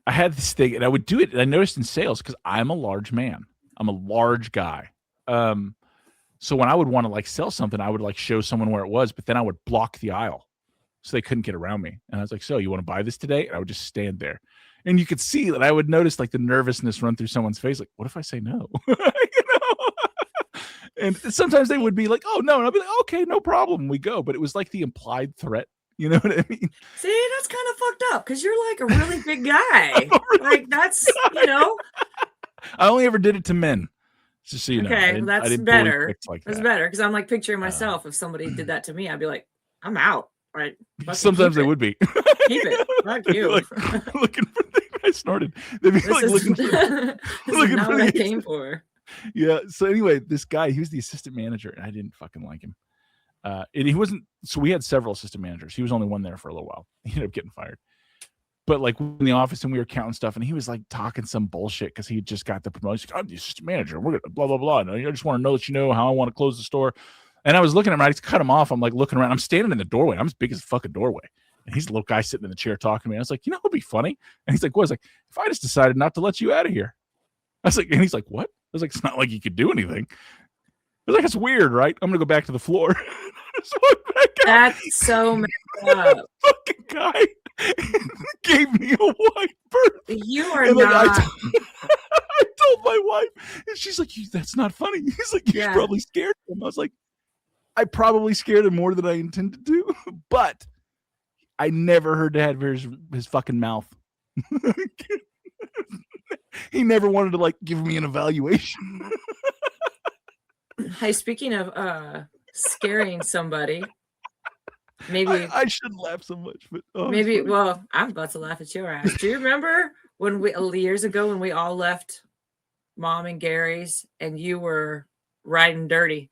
I had this thing and I would do it. And I noticed in sales because I'm a large man. I'm a large guy. So when I would want to like sell something, I would like show someone where it was, but then I would block the aisle so they couldn't get around me. And I was like, so you want to buy this today? And I would just stand there. And you could see that I would notice like the nervousness run through someone's face. Like, what if I say no? You know? And sometimes they would be like, oh no. And I'd be like, okay, no problem. We go. But it was like the implied threat. You know what I mean? See, that's kind of fucked up because you're like a really big guy. Like that's, you know. I only ever did it to men. Just so you know. Okay, well, that's better. That's better because I'm like picturing myself. If somebody did that to me, I'd be like, I'm out. Right? Sometimes they would be. Keep it. Fuck you. Like, looking for things. I snorted. They'd be like looking for. This is not what I came for. Yeah. So anyway, this guy, he was the assistant manager, and I didn't fucking like him. And he wasn't. So we had several assistant managers. He was only one there for a little while. He ended up getting fired. But like in the office and we were counting stuff and he was like talking some bullshit because he just got the promotion. Like, I'm the assistant manager. We're gonna blah blah blah. And I just want to know that you know how I want to close the store. And I was looking at him. I just cut him off. I'm like looking around. I'm standing in the doorway. I'm as big as a fucking doorway. And he's a little guy sitting in the chair talking to me. I was like, you know what'd be funny? And he's like, what? I was like, if I just decided not to let you out of here. I was like, and he's like, what? I was like, it's not like you could do anything. I was like, it's weird, right? I'm gonna go back to the floor. That's so messed up. Fucking guy gave me a white bird. You are not. I told my wife, and she's like, "That's not funny." He's like, "You probably scared him." I was like, "I probably scared him more than I intended to, but I never heard Dad his fucking mouth." He never wanted to like give me an evaluation. Hey, speaking of scaring somebody, maybe I shouldn't laugh so much, but maybe. Well, I'm about to laugh at your ass. Do you remember when we years ago when we all left Mom and Gary's and you were riding dirty,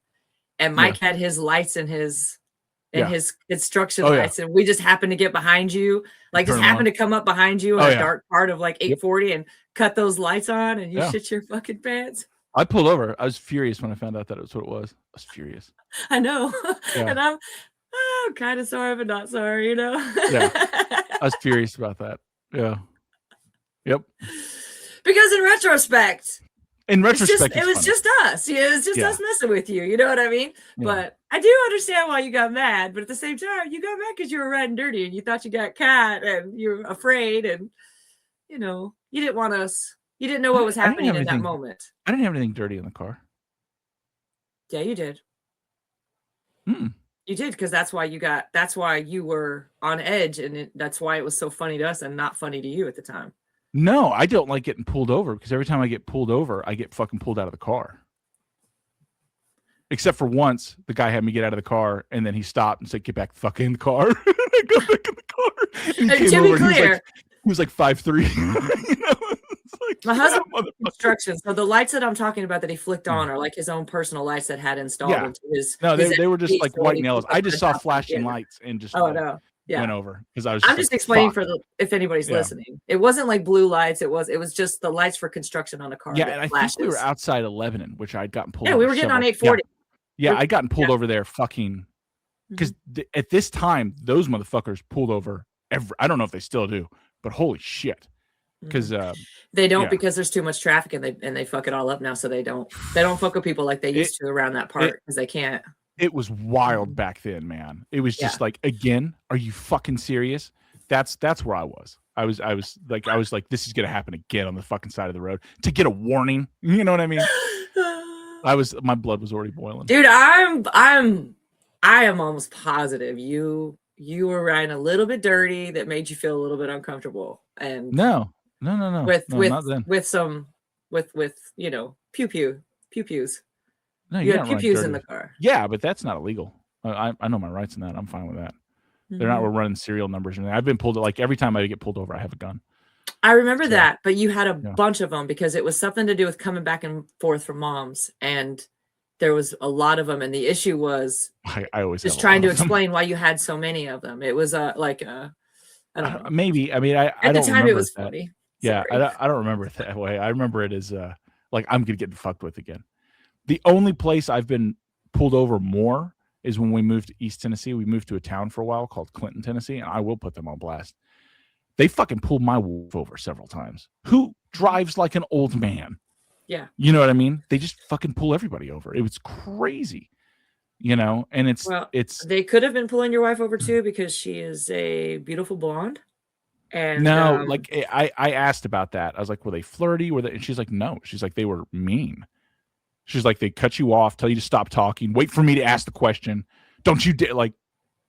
and Mike had his lights and his construction lights, and we just happened to get behind you, like just happened to come up behind you in a dark part of like 840 and cut those lights on, and you shit your fucking pants. I pulled over. I was furious when I found out that it was what it was. I was furious. I know. And I'm kind of sorry, but not sorry, you know? I was furious about that. Yeah. Yep. Because in retrospect, it was just us. Yeah, it was just us messing with you. You know what I mean? Yeah. But I do understand why you got mad. But at the same time, you got mad because you were riding dirty and you thought you got caught and you were afraid. And, you know, you didn't want us. You didn't know what was happening in that moment. I didn't have anything dirty in the car. Yeah, you did. You did, because that's why you were on edge, and that's why it was so funny to us and not funny to you at the time. No, I don't like getting pulled over, because every time I get pulled over, I get fucking pulled out of the car. Except for once, the guy had me get out of the car, and then he stopped and said, "Get back fucking in the car." I got back in the car. And he came over, and he was like 5'3". You know? Like, my husband instructions. So the lights that I'm talking about that he flicked on are like his own personal lights that had installed into his. No, they were just like white and yellows. I just saw flashing lights and just went over because I was. I'm just explaining for if anybody's listening. It wasn't like blue lights. It was just the lights for construction on a car. Yeah, and I think we were outside of Lebanon, which I'd gotten pulled. Yeah, we were getting on 840. Yeah, I'd gotten pulled over there, fucking. Because at this time, those motherfuckers pulled over I don't know if they still do, but holy shit. Because they don't, because there's too much traffic and they fuck it all up now, so they don't fuck with people like they used to around that part because they can't. It was wild back then, man. It was just like, again, are you fucking serious? That's where I was. I was like, this is gonna happen again on the fucking side of the road to get a warning. You know what I mean? My blood was already boiling. Dude, I am almost positive you were riding a little bit dirty that made you feel a little bit uncomfortable. And no. With some you know, pew-pews. No, you had pew-pews in the car. Yeah, but that's not illegal. I know my rights in that. I'm fine with that. They're not running serial numbers. And I've been pulled, like every time I get pulled over, I have a gun. I remember that, but you had a bunch of them because it was something to do with coming back and forth from Mom's, and there was a lot of them. And the issue was I always just trying to explain why you had so many of them. It was I don't know. Maybe. I mean, I at don't the time it was that. funny. Yeah, I don't remember it that way. I remember it as like I'm gonna get fucked with again. The only place I've been pulled over more is when we moved to East Tennessee. We moved to a town for a while called Clinton, Tennessee, and I will put them on blast. They fucking pulled my wolf over several times. Who drives like an old man? Yeah. You know what I mean? They just fucking pull everybody over. It was crazy. You know, and it's they could have been pulling your wife over too because she is a beautiful blonde. And no, like I asked about that. I was like, were they flirty? And she's like, no. She's like, they were mean. She's like, they cut you off, tell you to stop talking, wait for me to ask the question. Don't you dare, like,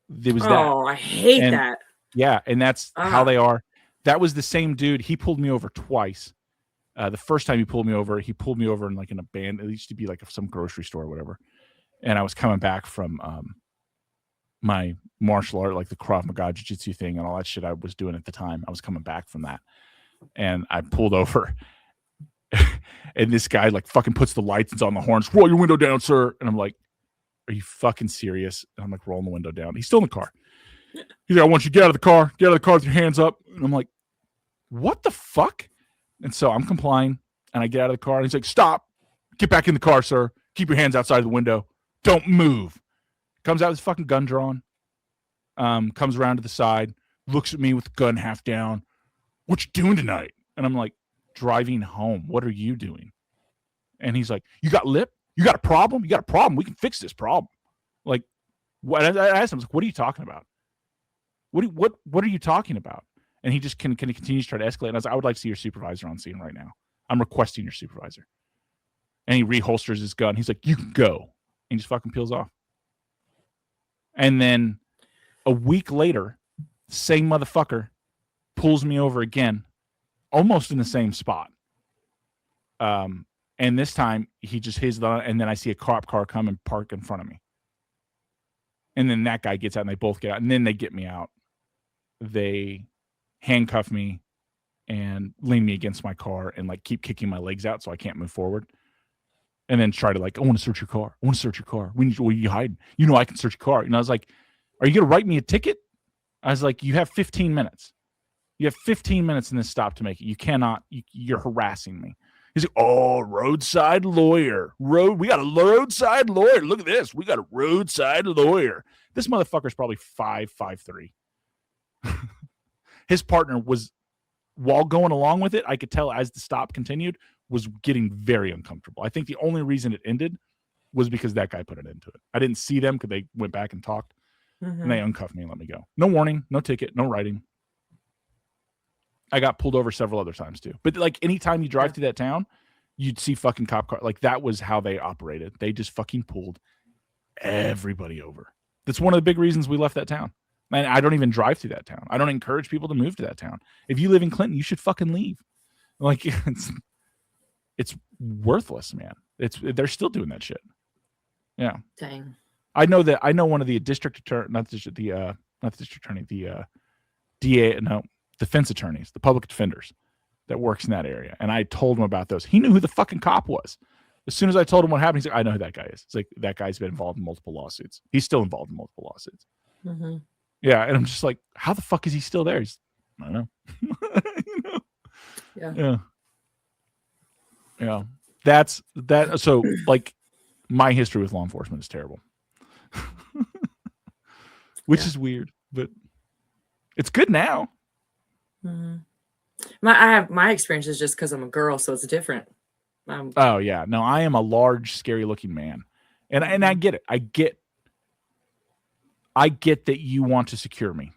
there was that. Oh, I hate that. Yeah, and that's how they are. That was the same dude. He pulled me over twice. The first time he pulled me over in like an abandoned, it used to be like some grocery store or whatever. And I was coming back from my martial art, like the Krav Maga jiu-jitsu thing and all that shit I was doing at the time. I was coming back from that. And I pulled over. And this guy like fucking puts the lights and on the horns. Roll your window down, sir. And I'm like, are you fucking serious? And I'm like rolling the window down. He's still in the car. He's like, I want you to get out of the car. Get out of the car with your hands up. And I'm like, what the fuck? And so I'm complying. And I get out of the car. And he's like, stop. Get back in the car, sir. Keep your hands outside the window. Don't move. Comes out with his fucking gun drawn. Comes around to the side. Looks at me with the gun half down. What you doing tonight? And I'm like, driving home. What are you doing? And he's like, you got lip? You got a problem? You got a problem? We can fix this problem. Like, what? I asked him, I was like, what are you talking about? What are you talking about? And he just continues to try to escalate. And I was like, I would like to see your supervisor on scene right now. I'm requesting your supervisor. And he reholsters his gun. He's like, you can go. And he just fucking peels off. And then a week later, same motherfucker pulls me over again, almost in the same spot. And this time he just hits the, and then I see a cop car come and park in front of me. And then that guy gets out and they both get out, and then they get me out. They handcuff me and lean me against my car and like keep kicking my legs out so I can't move forward. And then try to like, I want to search your car. I want to search your car. Where are you hiding? You know I can search your car. And I was like, are you going to write me a ticket? I was like, you have 15 minutes. You have 15 minutes in this stop to make it. You cannot, you're harassing me. He's like, oh, roadside lawyer. We got a roadside lawyer. Look at this. We got a roadside lawyer. This motherfucker's probably 5'3". His partner was, while going along with it, I could tell as the stop continued, was getting very uncomfortable. I think the only reason it ended was because that guy put it into it. I didn't see them because they went back and talked, and they uncuffed me and let me go. No warning, no ticket, no writing. I got pulled over several other times too. But like anytime you drive through that town, you'd see fucking cop car. Like that was how they operated. They just fucking pulled everybody over. That's one of the big reasons we left that town. And I don't even drive through that town. I don't encourage people to move to that town. If you live in Clinton, you should fucking leave. Like it's worthless, man. They're still doing that shit. Yeah. Dang. I know one of the district attorney, not the district attorney, the DA, no, defense attorneys, the public defenders that works in that area. And I told him about those. He knew who the fucking cop was. As soon as I told him what happened, he's like, I know who that guy is. It's like, that guy's been involved in multiple lawsuits. He's still involved in multiple lawsuits. Mm-hmm. Yeah. And I'm just like, how the fuck is he still there? I don't know. You know? Yeah. Yeah. Yeah. That's that. So like my history with law enforcement is terrible, which is weird, but it's good now. Mm-hmm. My experience is just because I'm a girl, so it's different. Oh yeah, no, I am a large, scary-looking man, and I get it. I get that you want to secure me,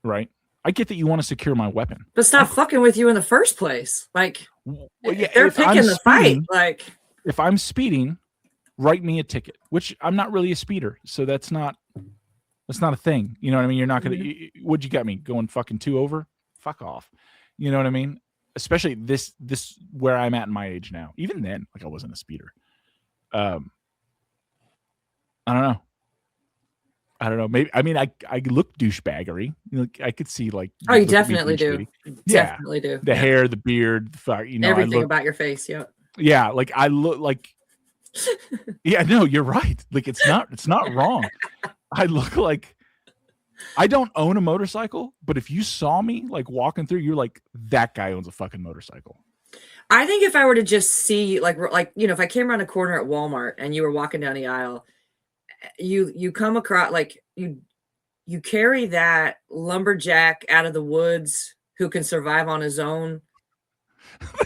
right? I get that you want to secure my weapon, but stop fucking with you in the first place. Like, well, yeah, they're picking the fight. Like, if I'm speeding, write me a ticket. Which I'm not really a speeder, so that's not a thing. You know what I mean? You're not gonna. What'd you got me going? Fucking 2 over? Fuck off. You know what I mean? Especially this where I'm at in my age now. Even then, like I wasn't a speeder. I don't know. Maybe I look douchebaggery. I could see like. Oh, you definitely do. Yeah, definitely do. The hair, the beard, the fuck. You know, everything about your face. Yeah. Yeah, like I look like. Yeah, no, you're right. Like it's not wrong. I look like. I don't own a motorcycle, but if you saw me like walking through, you're like, that guy owns a fucking motorcycle. I think if I were to just see like, you know, if I came around a corner at Walmart and you were walking down the aisle, you come across like you carry that lumberjack out of the woods who can survive on his own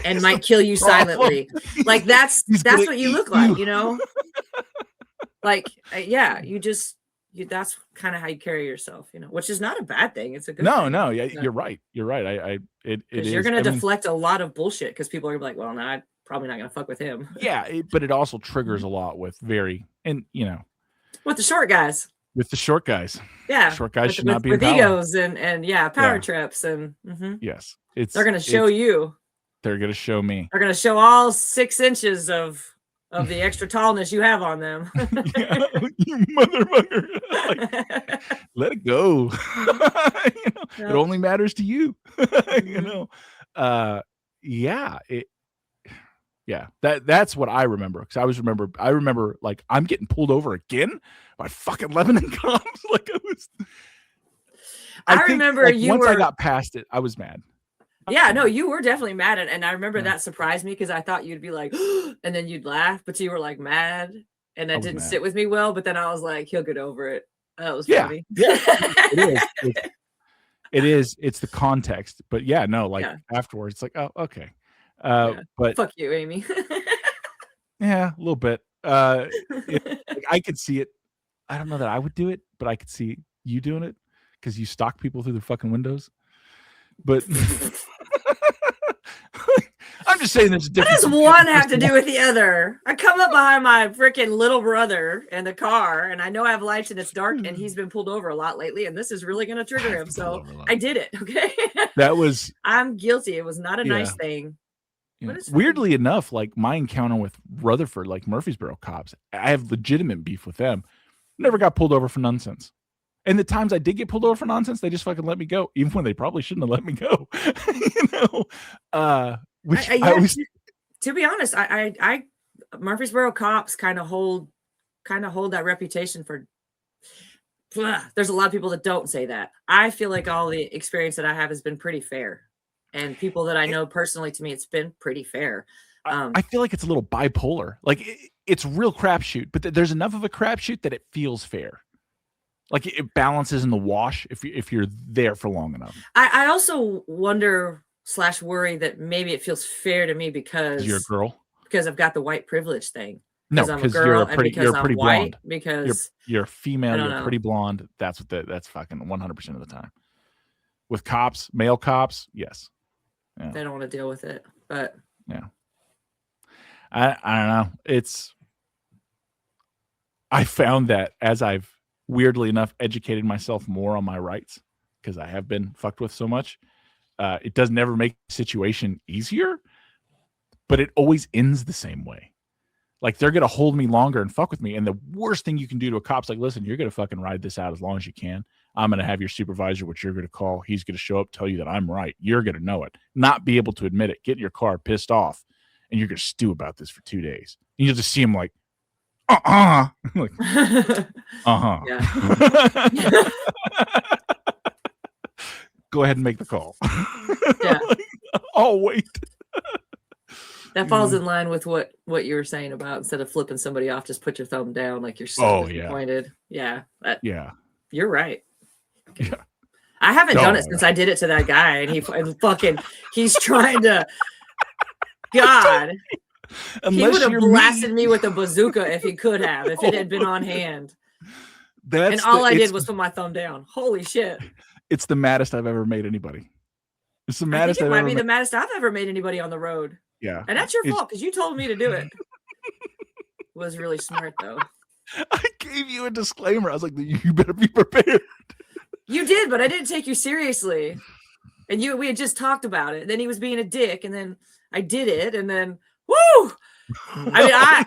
and might kill you silently. Like that's what you look like, you know? Like, yeah, that's kind of how you carry yourself, you know, which is not a bad thing. It's a good thing. No, yeah, you're right. You're right. It is. You're going to deflect a lot of bullshit because people are gonna be like, well, no, I'm probably not going to fuck with him. Yeah, but it also triggers a lot with with the short guys. With the short guys. Yeah. Short guys should not be with egos and power trips and yes. They're going to show you. They're going to show me. They're going to show all 6 inches of the extra tallness you have on them. Yeah, you motherfucker. Like, let it go. It only matters to you. That's what I remember. Because I remember like I'm getting pulled over again by fucking Lebanon cops. Like I remember once I got past it, I was mad. Yeah, no, you were definitely mad. And I remember that surprised me because I thought you'd be like, and then you'd laugh, but you were like mad. And that didn't sit with me well. But then I was like, he'll get over it. That was funny. Yeah, it is. It's the context. But yeah, no, like afterwards, it's like, oh, okay. But fuck you, Amy. Yeah, a little bit. Like, I could see it. I don't know that I would do it, but I could see you doing it because you stalk people through their fucking windows. But I'm I'm just saying there's a difference. What does one have to do with the other? I come up behind my freaking little brother in the car, and I know I have lights and it's dark, and he's been pulled over a lot lately, and this is really going to trigger him. So I did it. Okay. That was. I'm guilty. It was not a nice thing. Yeah. Weirdly enough, like my encounter with Rutherford, like Murfreesboro cops, I have legitimate beef with them. Never got pulled over for nonsense. And the times I did get pulled over for nonsense, they just fucking let me go, even when they probably shouldn't have let me go. To be honest, I Murfreesboro cops kind of hold that reputation for. There's a lot of people that don't say that. I feel like all the experience that I have has been pretty fair. And people that I know personally, to me, it's been pretty fair. I feel like it's a little bipolar. Like it's real crapshoot, but there's enough of a crapshoot that it feels fair. Like it balances in the wash if you're there for long enough. I also wonder / worry that maybe it feels fair to me because you're a girl. Because I've got the white privilege thing. No, because you're pretty blonde. Because you're female, you're pretty blonde. That's fucking 100% of the time. With cops, male cops, yes. Yeah. They don't want to deal with it, but yeah. I don't know. I found that as I've weirdly enough educated myself more on my rights, because I have been fucked with so much, it does never make the situation easier, but it always ends the same way. Like they're gonna hold me longer and fuck with me. And the worst thing you can do to a cop's like, listen, you're gonna fucking ride this out as long as you can. I'm going to have your supervisor, which you're going to call. He's going to show up, tell you that I'm right. You're going to know it, not be able to admit it, get in your car pissed off, and you're going to stew about this for 2 days. And you'll just see him like, like, yeah. Go ahead and make the call. Yeah. Like, I'll wait. That falls in line with what you were saying about instead of flipping somebody off, just put your thumb down like you're so disappointed. Yeah. You're right. Yeah. I haven't done it since I did it to that guy, and he's trying to. God, he would have blasted me with a bazooka if he could have, if it had been on hand. And all I did was put my thumb down. Holy shit! It's the maddest I've ever made anybody. It's the maddest. It might be the maddest I've ever made anybody on the road. Yeah, and that's your fault because you told me to do it. It was really smart though. I gave you a disclaimer. I was like, you better be prepared. You did, but I didn't take you seriously. And we had just talked about it. Then he was being a dick, and then I did it, and then woo! I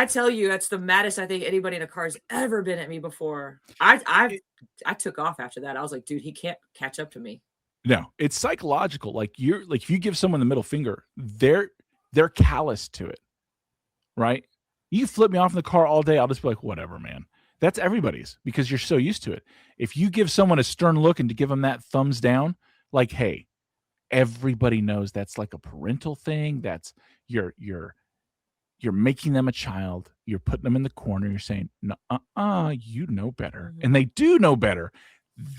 tell you, that's the maddest I think anybody in a car has ever been at me before. I took off after that. I was like, dude, he can't catch up to me. No, it's psychological. Like if you give someone the middle finger, they're callous to it, right? You flip me off in the car all day, I'll just be like, whatever, man. That's everybody's because you're so used to it. If you give someone a stern look and to give them that thumbs down, like, hey, everybody knows that's like a parental thing. That's you're making them a child. You're putting them in the corner. You're saying, no, you know better. Mm-hmm. And they do know better.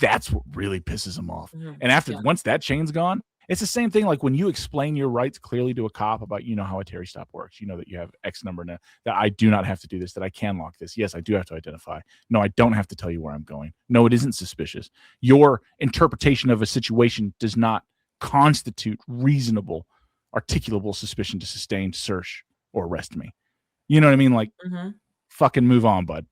That's what really pisses them off. Mm-hmm. And once that chain's gone, it's the same thing. Like when you explain your rights clearly to a cop about, how a Terry stop works, that you have X number now, that I do not have to do this, that I can lock this. Yes, I do have to identify. No, I don't have to tell you where I'm going. No, it isn't suspicious. Your interpretation of a situation does not constitute reasonable, articulable suspicion to sustain, search, or arrest me. You know what I mean? Like, fucking move on, bud.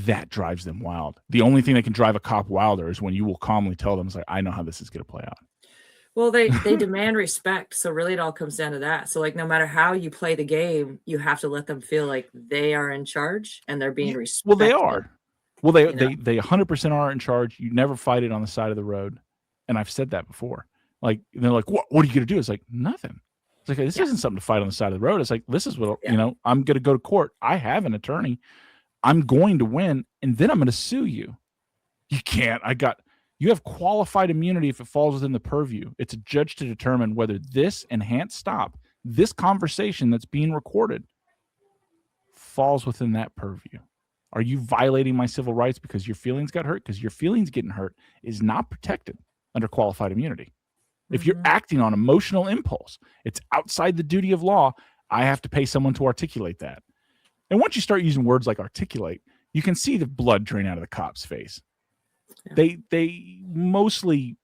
That drives them wild. The only thing that can drive a cop wilder is when you will calmly tell them, it's like, I know how this is going to play out. Well, they demand respect. So really it all comes down to that. So like, no matter how you play the game, you have to let them feel like they are in charge and they're being respected. Well, they are. Well, they 100% are in charge. You never fight it on the side of the road. And I've said that before. Like, they're like, what are you going to do? It's like, nothing. It's like, this isn't something to fight on the side of the road. It's like, this is what, I'm going to go to court. I have an attorney. I'm going to win, and then I'm going to sue you. You can't. You have qualified immunity if it falls within the purview. It's a judge to determine whether this this conversation that's being recorded falls within that purview. Are you violating my civil rights because your feelings got hurt? Because your feelings getting hurt is not protected under qualified immunity. If you're acting on emotional impulse, it's outside the duty of law. I have to pay someone to articulate that. And once you start using words like articulate, you can see the blood drain out of the cop's face. Yeah. They mostly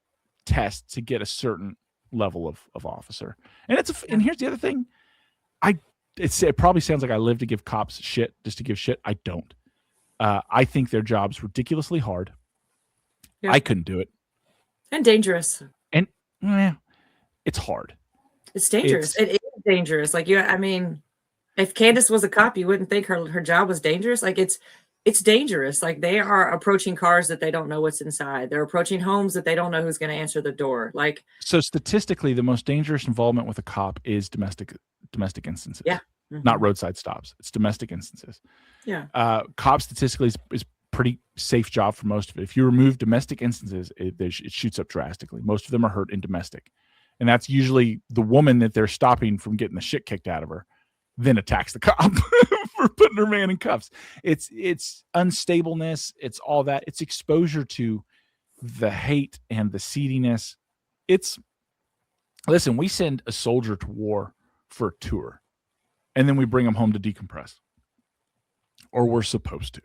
test to get a certain level of officer. And and here's the other thing. It probably sounds like I live to give cops shit just to give shit. I don't. I think their job's ridiculously hard. Yep. I couldn't do it. And dangerous. And it's hard. It's dangerous. It is dangerous. Like I mean, if Candace was a cop, you wouldn't think her job was dangerous. Like it's dangerous. Like they are approaching cars that they don't know what's inside. They're approaching homes that they don't know who's going to answer the door. Like, so statistically, the most dangerous involvement with a cop is domestic instances. Yeah. Not roadside stops. It's domestic instances. Yeah. Cop statistically is pretty safe job for most of it. If you remove domestic instances, it shoots up drastically. Most of them are hurt in domestic. And that's usually the woman that they're stopping from getting the shit kicked out of her, then attacks the cop for putting her man in cuffs. It's unstableness. It's all that. It's exposure to the hate and the seediness. Listen, we send a soldier to war for a tour, and then we bring them home to decompress. Or we're supposed to.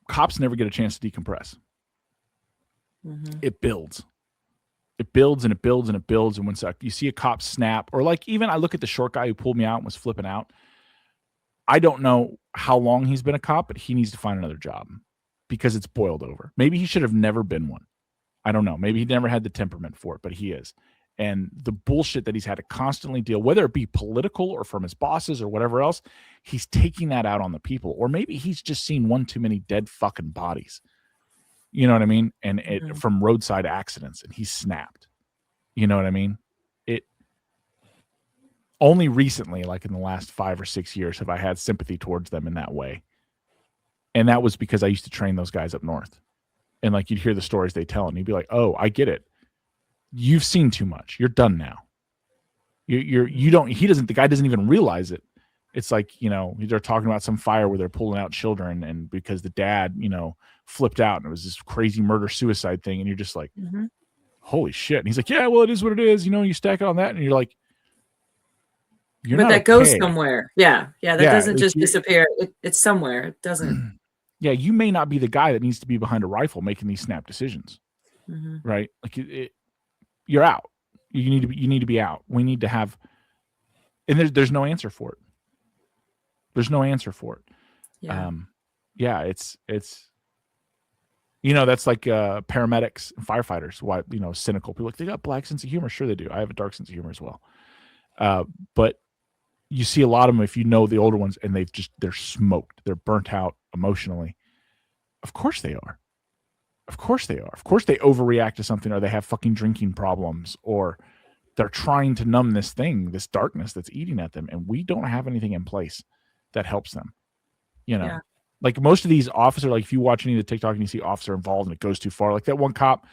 Cops never get a chance to decompress. Mm-hmm. It builds. It builds and it builds and it builds. And when you see a cop snap, or like even I look at the short guy who pulled me out and was flipping out. I don't know how long he's been a cop, but he needs to find another job because it's boiled over. Maybe he should have never been one. I don't know. Maybe he never had the temperament for it, but he is. And the bullshit that he's had to constantly deal, whether it be political or from his bosses or whatever else, he's taking that out on the people. Or maybe he's just seen one too many dead fucking bodies. You know what I mean? And from roadside accidents, and he's snapped. You know what I mean? Only recently, like in the last 5 or 6 years, have I had sympathy towards them in that way. And that was because I used to train those guys up north. And like you'd hear the stories they tell, and you'd be like, oh, I get it. You've seen too much. You're done now. The guy doesn't even realize it. It's like, they're talking about some fire where they're pulling out children, and because the dad, flipped out, and it was this crazy murder suicide thing. And you're just like, holy shit. And he's like, yeah, well, it is what it is. You stack it on that. And you're like, but that goes somewhere. Yeah. That doesn't just disappear. It's somewhere. It doesn't. Yeah. You may not be the guy that needs to be behind a rifle making these snap decisions. Right. Like you're out. You need to be out. We need to have, and there's no answer for it. There's no answer for it. Yeah. It's that's like paramedics and firefighters. Why, cynical people, like, they got black sense of humor. Sure they do. I have a dark sense of humor as well. But you see a lot of them, if the older ones, and they're smoked. They're burnt out emotionally. Of course they are. Of course they are. Of course they overreact to something, or they have fucking drinking problems, or they're trying to numb this thing, this darkness that's eating at them. And we don't have anything in place that helps them. Like most of these officers, like if you watch any of the TikTok and you see officer involved and it goes too far, like that one cop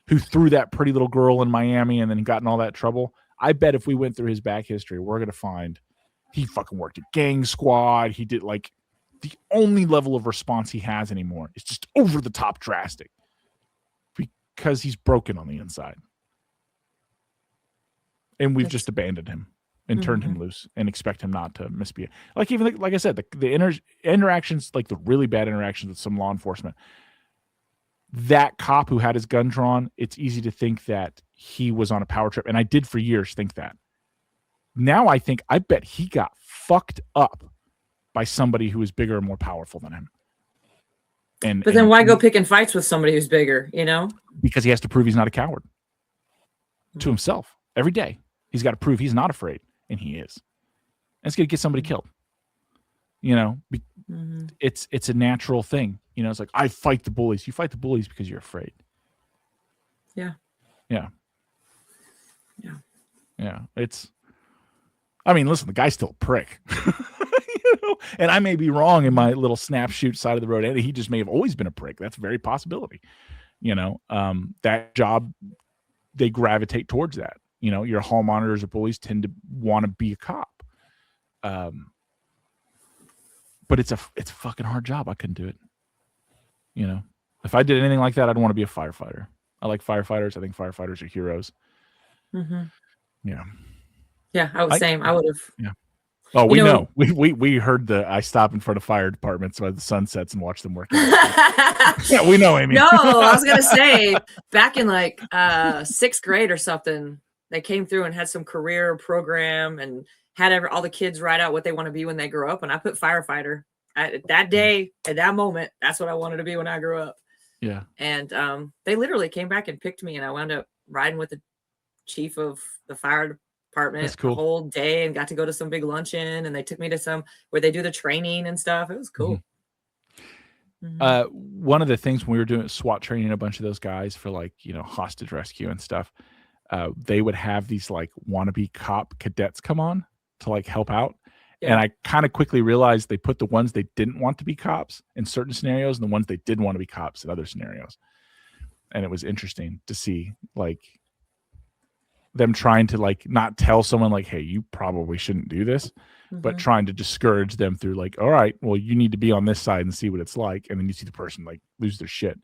who threw that pretty little girl in Miami and then got in all that trouble. I bet if we went through his back history, we're going to find he fucking worked at gang squad. He did, like, the only level of response he has anymore is just over the top drastic because he's broken on the inside. And we've just abandoned him and turned him loose and expect him not to misbehave. Like, even like I said, the interactions, like the really bad interactions with some law enforcement, that cop who had his gun drawn, it's easy to think that he was on a power trip. And I did for years think that. Now I bet he got fucked up by somebody who is bigger and more powerful than him. But then why go picking fights with somebody who's bigger, Because he has to prove he's not a coward to himself every day. He's got to prove he's not afraid, and he is. And it's going to get somebody killed. It's a natural thing. It's like, I fight the bullies. You fight the bullies because you're afraid. Yeah. Listen, the guy's still a prick. And I may be wrong in my little snap shoot side of the road. And he just may have always been a prick. That's a very possibility. That job, they gravitate towards that. Your hall monitors or bullies tend to want to be a cop. But it's a fucking hard job. I couldn't do it. If I did anything like that, I'd want to be a firefighter. I like firefighters. I think firefighters are heroes. Mm-hmm. Yeah. Yeah, I was same. I would have. Yeah. Oh, we know. We heard I stop in front of fire departments by the sunsets and watch them work. Yeah, we know, Amy. No, I was gonna say back in like 6th grade or something, they came through and had some career program and had all the kids write out what they want to be when they grow up. And I put firefighter. That day, at that moment, that's what I wanted to be when I grew up. Yeah. And they literally came back and picked me, and I wound up riding with the chief of the fire department the whole day and got to go to some big luncheon, and they took me to some where they do the training and stuff. It was cool. One of the things when we were doing SWAT training, a bunch of those guys for like, hostage rescue and stuff, they would have these like wannabe cop cadets come on to like help out. Yeah. And I kind of quickly realized they put the ones they didn't want to be cops in certain scenarios and the ones they did want to be cops in other scenarios. And it was interesting to see like them trying to like not tell someone like, hey, you probably shouldn't do this, but trying to discourage them through like, all right, well, you need to be on this side and see what it's like. And then you see the person like lose their shit.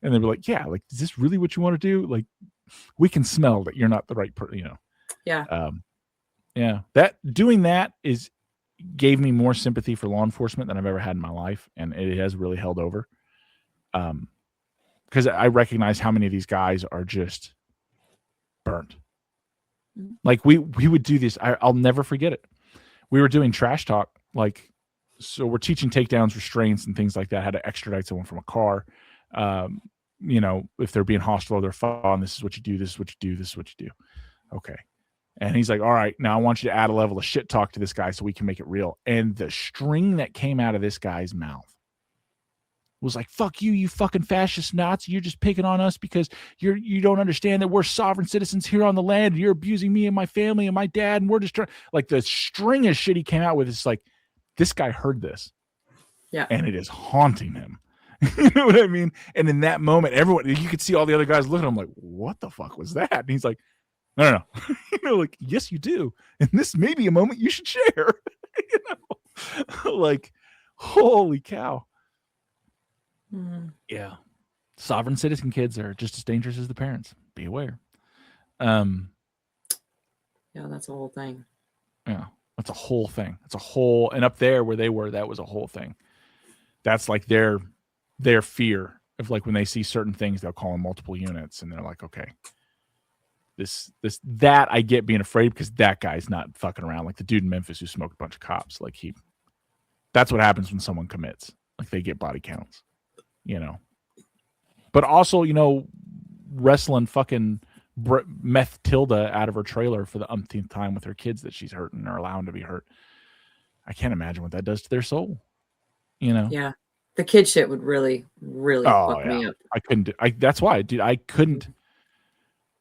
And they'll be like, yeah, like, is this really what you want to do? Like, we can smell that you're not the right person, Yeah. Yeah. Doing that gave me more sympathy for law enforcement than I've ever had in my life. And it has really held over. Because I recognize how many of these guys are just burnt. Like we would do this. I'll never forget it. We were doing trash talk. Like, so we're teaching takedowns, restraints and things like that, how to extradite someone from a car. If they're being hostile or they're fun, this is what you do. This is what you do. This is what you do. Okay. And he's like, all right, now I want you to add a level of shit talk to this guy so we can make it real. And the string that came out of this guy's mouth was like, fuck you, you fucking fascist Nazi. You're just picking on us because you don't understand that we're sovereign citizens here on the land. You're abusing me and my family and my dad. And we're just trying, like, the string of shit he came out with is like, this guy heard this. Yeah. And it is haunting him. You know what I mean? And in that moment, you could see all the other guys looking at him like, what the fuck was that? And he's like, no. Like, yes, you do. And this may be a moment you should share. Like, holy cow. Yeah. Sovereign citizen kids are just as dangerous as the parents. Be aware. Yeah, that's a whole thing. Yeah, that's a whole thing. It's a whole, and up there where they were, that was a whole thing. That's like their fear of like when they see certain things, they'll call them multiple units, and they're like, okay, that I get being afraid because that guy's not fucking around. Like the dude in Memphis who smoked a bunch of cops. Like that's what happens when someone commits. Like they get body counts. But also, wrestling fucking meth Tilda out of her trailer for the umpteenth time with her kids that she's hurting or allowing to be hurt. I can't imagine what that does to their soul. Yeah, the kid shit would really, really fuck me up. I couldn't. That's why, dude. I couldn't.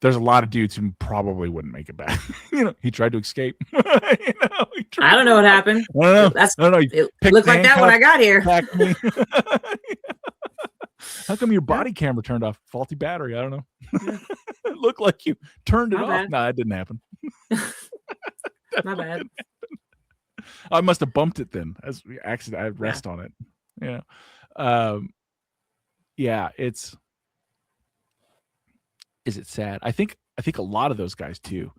There's a lot of dudes who probably wouldn't make it back. He tried to escape. I don't know what happened. I don't know. It looked like that when I got here. How come your body camera turned off? Faulty battery. I don't know. It looked like you turned it off. No, it didn't happen. My bad. I must have bumped it then. As we accident, I rest on it. Yeah. Yeah. Is it sad? I think a lot of those guys too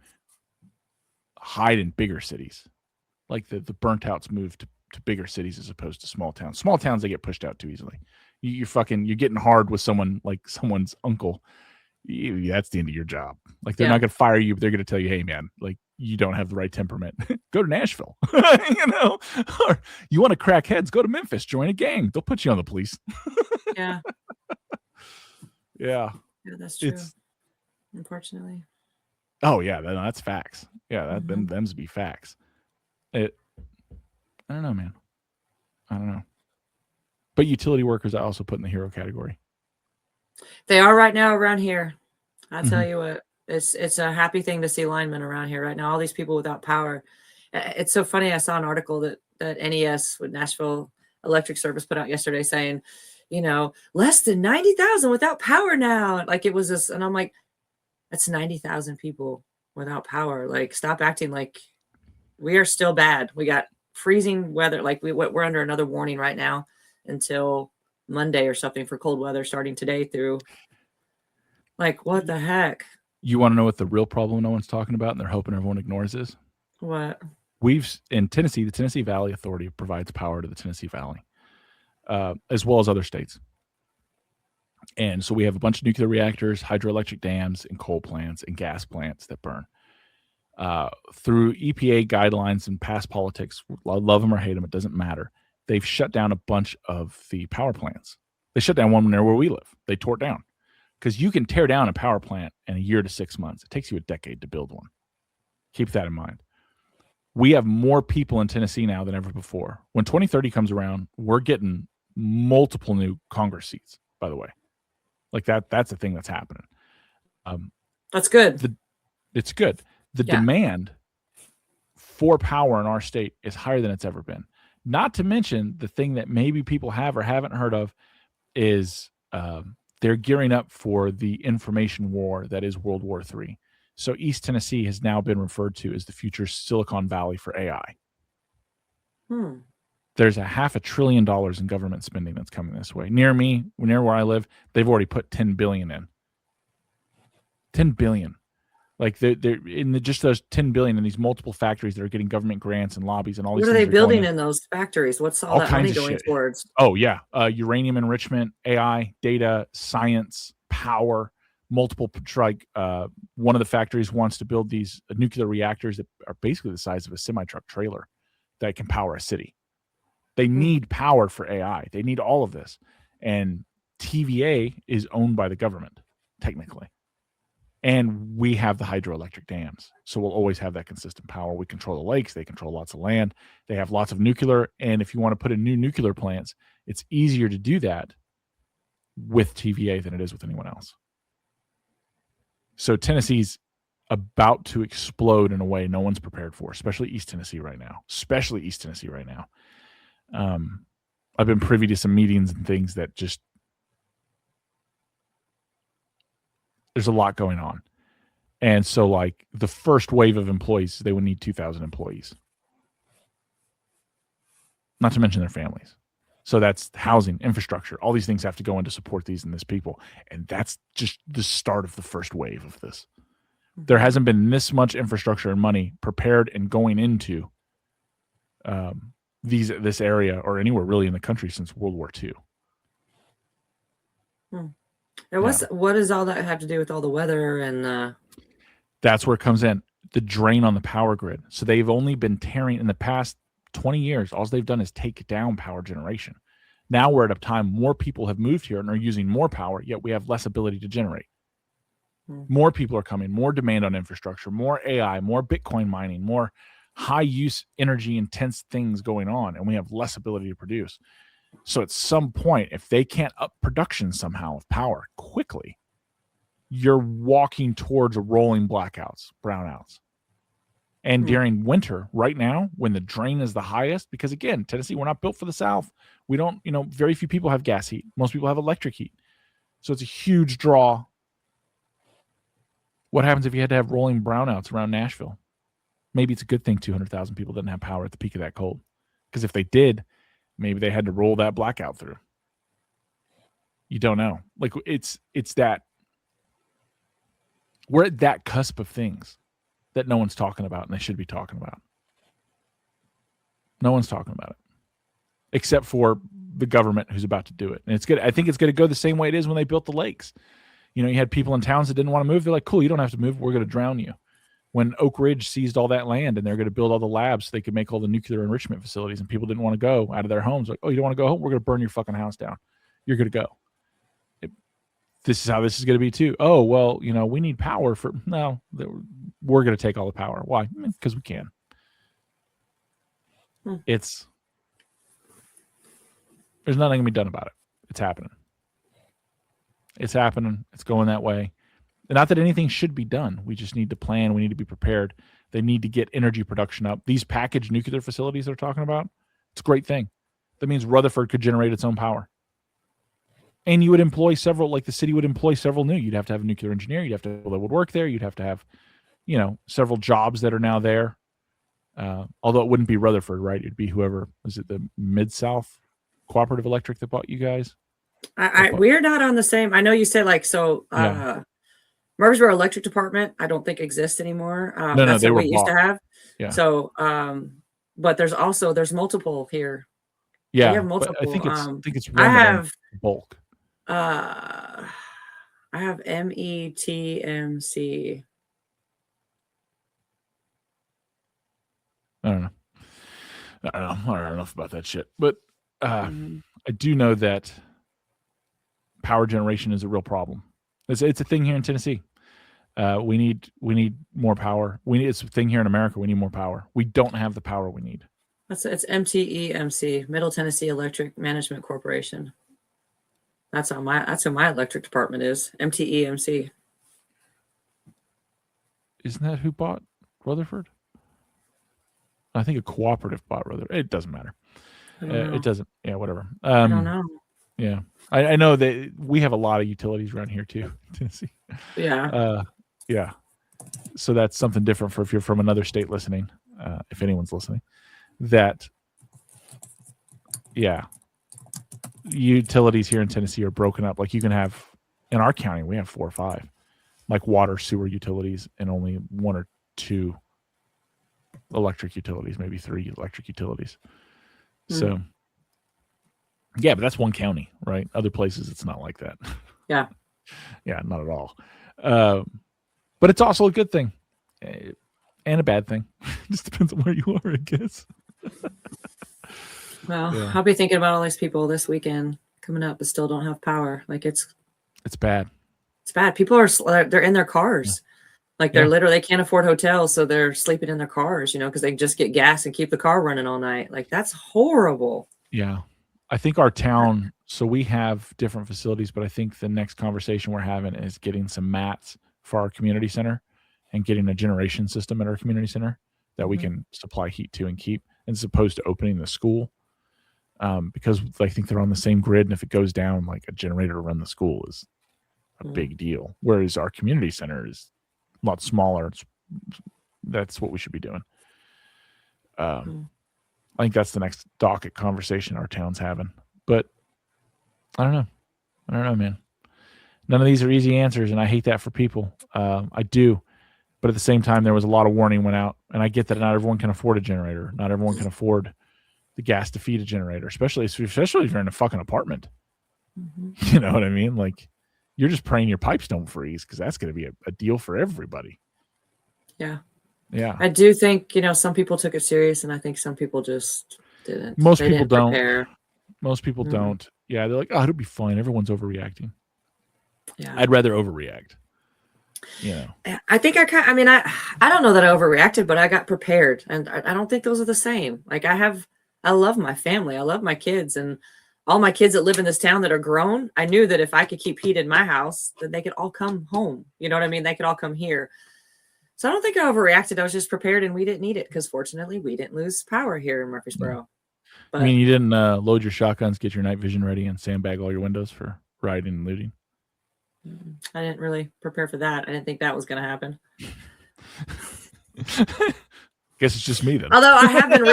hide in bigger cities. Like the burnt outs move to bigger cities as opposed to small towns. Small towns, they get pushed out too easily. You're getting hard with someone like someone's uncle. That's the end of your job. Like they're not going to fire you, but they're going to tell you, hey man, like you don't have the right temperament. Go to Nashville. Or you want to crack heads, go to Memphis, join a gang. They'll put you on the police. Yeah. Yeah. Yeah, that's true. Unfortunately. Oh yeah, that's facts. Yeah, them's be facts. I don't know, man. I don't know. But utility workers I also put in the hero category. They are right now around here. I tell you what, it's a happy thing to see linemen around here right now. All these people without power. It's so funny. I saw an article that NES with Nashville Electric Service put out yesterday saying, less than 90,000 without power now. Like it was this, and I'm like, that's 90,000 people without power. Like, stop acting like we are still bad. We got freezing weather. Like we're under another warning right now until Monday or something for cold weather starting today through. Like, what the heck? You want to know what the real problem no one's talking about and they're hoping everyone ignores is? What? in Tennessee, the Tennessee Valley Authority provides power to the Tennessee Valley, as well as other states. And so we have a bunch of nuclear reactors, hydroelectric dams, and coal plants and gas plants that burn. Through EPA guidelines and past politics, love them or hate them, it doesn't matter. They've shut down a bunch of the power plants. They shut down one near where we live. They tore it down. Because you can tear down a power plant in a year to 6 months. It takes you a decade to build one. Keep that in mind. We have more people in Tennessee now than ever before. When 2030 comes around, we're getting multiple new Congress seats, by the way. Like that's a thing that's happening. That's good. It's good. The demand for power in our state is higher than it's ever been. Not to mention the thing that maybe people have or haven't heard of is they're gearing up for the information war that is World War III. So East Tennessee has now been referred to as the future Silicon Valley for AI. There's $500 billion in government spending that's coming this way. Near where I live, they've already put $10 billion in. $10 billion. Like they're in just those $10 billion in these multiple factories that are getting government grants and lobbies and all these. What are they building in those factories? What's all that money going towards? Oh yeah, uranium enrichment, AI, data, science, power. Multiple one of the factories wants to build these nuclear reactors that are basically the size of a semi-truck trailer that can power a city. They need power for AI. They need all of this, and TVA is owned by the government technically. And we have the hydroelectric dams. So we'll always have that consistent power. We control the lakes. They control lots of land. They have lots of nuclear. And if you want to put in new nuclear plants, it's easier to do that with TVA than it is with anyone else. So Tennessee's about to explode in a way no one's prepared for, especially East Tennessee right now. I've been privy to some meetings and things that just, there's a lot going on. And so like the first wave of employees, they would need 2,000 employees. Not to mention their families. So that's housing, infrastructure. All these things have to go in to support these and this people. And that's just the start of the first wave of this. There hasn't been this much infrastructure and money prepared and going into this area or anywhere really in the country since World War II. And what does all that have to do with all the weather and That's where it comes in. The drain on the power grid. So they've only been tearing in the past 20 years. All they've done is take down power generation. Now we're at a time more people have moved here and are using more power, yet we have less ability to generate. More people are coming, more demand on infrastructure, more AI, more Bitcoin mining, more high use energy intense things going on, and we have less ability to produce. So at some point, if they can't up production somehow of power quickly, you're walking towards rolling blackouts, brownouts. And during winter, right now, when the drain is the highest, because again, Tennessee, we're not built for the South. We don't, very few people have gas heat. Most people have electric heat. So it's a huge draw. What happens if you had to have rolling brownouts around Nashville? Maybe it's a good thing 200,000 people didn't have power at the peak of that cold. Because if they did, maybe they had to roll that blackout through. You don't know. Like it's that we're at that cusp of things that no one's talking about and they should be talking about. No one's talking about it. Except for the government who's about to do it. And it's good. I think it's going to go the same way it is when they built the lakes. You had people in towns that didn't want to move. They're like, cool, you don't have to move. We're going to drown you. When Oak Ridge seized all that land and they're going to build all the labs so they could make all the nuclear enrichment facilities and people didn't want to go out of their homes. Like, oh, you don't want to go home? We're going to burn your fucking house down. You're going to go. This is how this is going to be too. Oh, well, we need power for, no, we're going to take all the power. Why? Because we can. There's nothing can be done about it. It's happening. It's happening. It's going that way. Not that anything should be done. We just need to plan. We need to be prepared. They need to get energy production up. These packaged nuclear facilities they're talking about, it's a great thing. That means Rutherford could generate its own power. And you would employ several, like the city would employ several new. You'd have to have a nuclear engineer. You'd have to have people that would work there. You'd have to have, several jobs that are now there. Although it wouldn't be Rutherford, right? It'd be whoever, was it the Mid-South Cooperative Electric that bought you guys? we're not on the same. I know you said Murfreesboro Electric Department, I don't think exists anymore. No, That's they what were we used to bought. have. Yeah. So, but there's multiple here. We Yeah, have but I multiple. think it's I one that owns have bulk. I have METMC. I don't know. I don't know enough about that shit, but I do know that power generation is a real problem. It's a thing here in Tennessee. We need more power. It's a thing here in America. We need more power. We don't have the power we need. It's MTEMC, Middle Tennessee Electric Management Corporation. That's who my electric department is. MTEMC. Isn't that who bought Rutherford? I think a cooperative bought Rutherford. It doesn't matter. It doesn't. Yeah, whatever. I don't know. Yeah, I know that we have a lot of utilities around here too, Tennessee. Yeah. Yeah. So that's something different for if you're from another state listening, if anyone's listening. That, yeah, utilities here in Tennessee are broken up. Like you can have, in our county, we have 4 or 5, like water, sewer utilities, and only 1 or 2 electric utilities, maybe 3 electric utilities. So, yeah, but that's one county, right? Other places, it's not like that. Yeah. Yeah, not at all. But it's also a good thing and a bad thing. Just depends on where you are, I guess. Well, yeah. I'll be thinking about all these people this weekend coming up but still don't have power. Like it's bad. It's bad. People they're in their cars. Yeah. Like they're literally, they can't afford hotels, so they're sleeping in their cars, because they just get gas and keep the car running all night. Like that's horrible. Yeah. I think our town, so we have different facilities, but I think the next conversation we're having is getting some mats for our community center and getting a generation system at our community center that we can supply heat to and keep, as opposed to opening the school. Because I think they're on the same grid, and if it goes down, like a generator to run the school is a big deal. Whereas our community center is a lot smaller. That's what we should be doing. I think that's the next docket conversation our town's having. But I don't know, man. None of these are easy answers, and I hate that for people. I do. But at the same time, there was a lot of warning went out, and I get that not everyone can afford a generator. Not everyone can afford the gas to feed a generator, especially if you're in a fucking apartment. You know what I mean? Like, you're just praying your pipes don't freeze, because that's going to be a deal for everybody. Yeah. Yeah. I do think, some people took it serious, and I think some people just didn't. Most people don't. Prepare. Most people don't. Yeah, they're like, oh, it'll be fine. Everyone's overreacting. Yeah. I'd rather overreact. I think I don't know that I overreacted, but I got prepared, and I don't think those are the same. Like I love my family. I love my kids, and all my kids that live in this town that are grown. I knew that if I could keep heat in my house, then they could all come home. You know what I mean? They could all come here. So I don't think I overreacted. I was just prepared, and we didn't need it because fortunately we didn't lose power here in Murfreesboro. But, I mean, you didn't load your shotguns, get your night vision ready, and sandbag all your windows for rioting and looting? I didn't really prepare for that. I didn't think that was going to happen. Guess it's just me then. Although I have been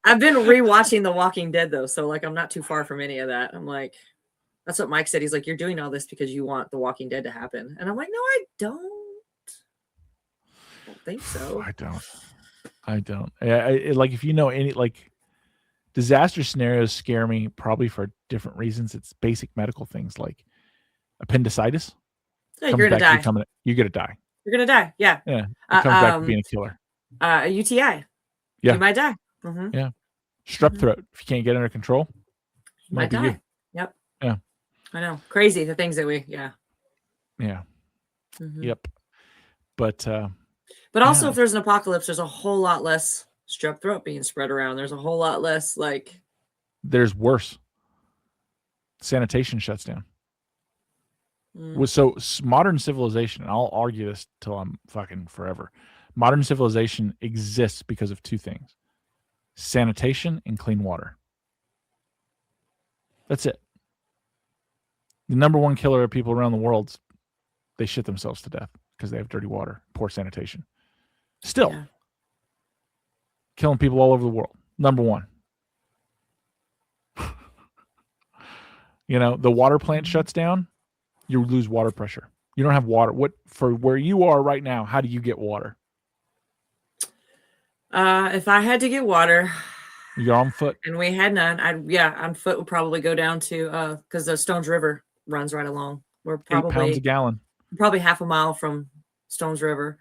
I've been rewatching The Walking Dead though, so like I'm not too far from any of that. I'm like, that's what Mike said. He's like, you're doing all this because you want The Walking Dead to happen, and I'm like, no, I don't think so. I don't. Like if you know any like disaster scenarios scare me probably for different reasons. It's basic medical things like appendicitis. Yeah, you're gonna die. You're gonna die. You're gonna die. Yeah. Yeah. It comes back to being a killer. A UTI. Yeah. You might die. Yeah. Strep throat. If you can't get under control, you might die. Yep. Yeah. I know. Crazy the things that we. Yeah. Yeah. Yep. But also, if there's an apocalypse, there's a whole lot less strep throat being spread around. There's a whole lot less like. There's worse. Sanitation shuts down. So modern civilization, and I'll argue this till I'm fucking forever. Modern civilization exists because of 2 things: sanitation and clean water. That's it. The number 1 killer of people around the world, they shit themselves to death because they have dirty water, poor sanitation. Still, killing people all over the world. Number 1. The water plant shuts down, you lose water pressure. You don't have water. What for where you are right now? How do you get water? If I had to get water, You're on foot. and we had none, on foot would probably go down to because the Stones River runs right along. We're 8 pounds a gallon. probably half a mile from Stones River.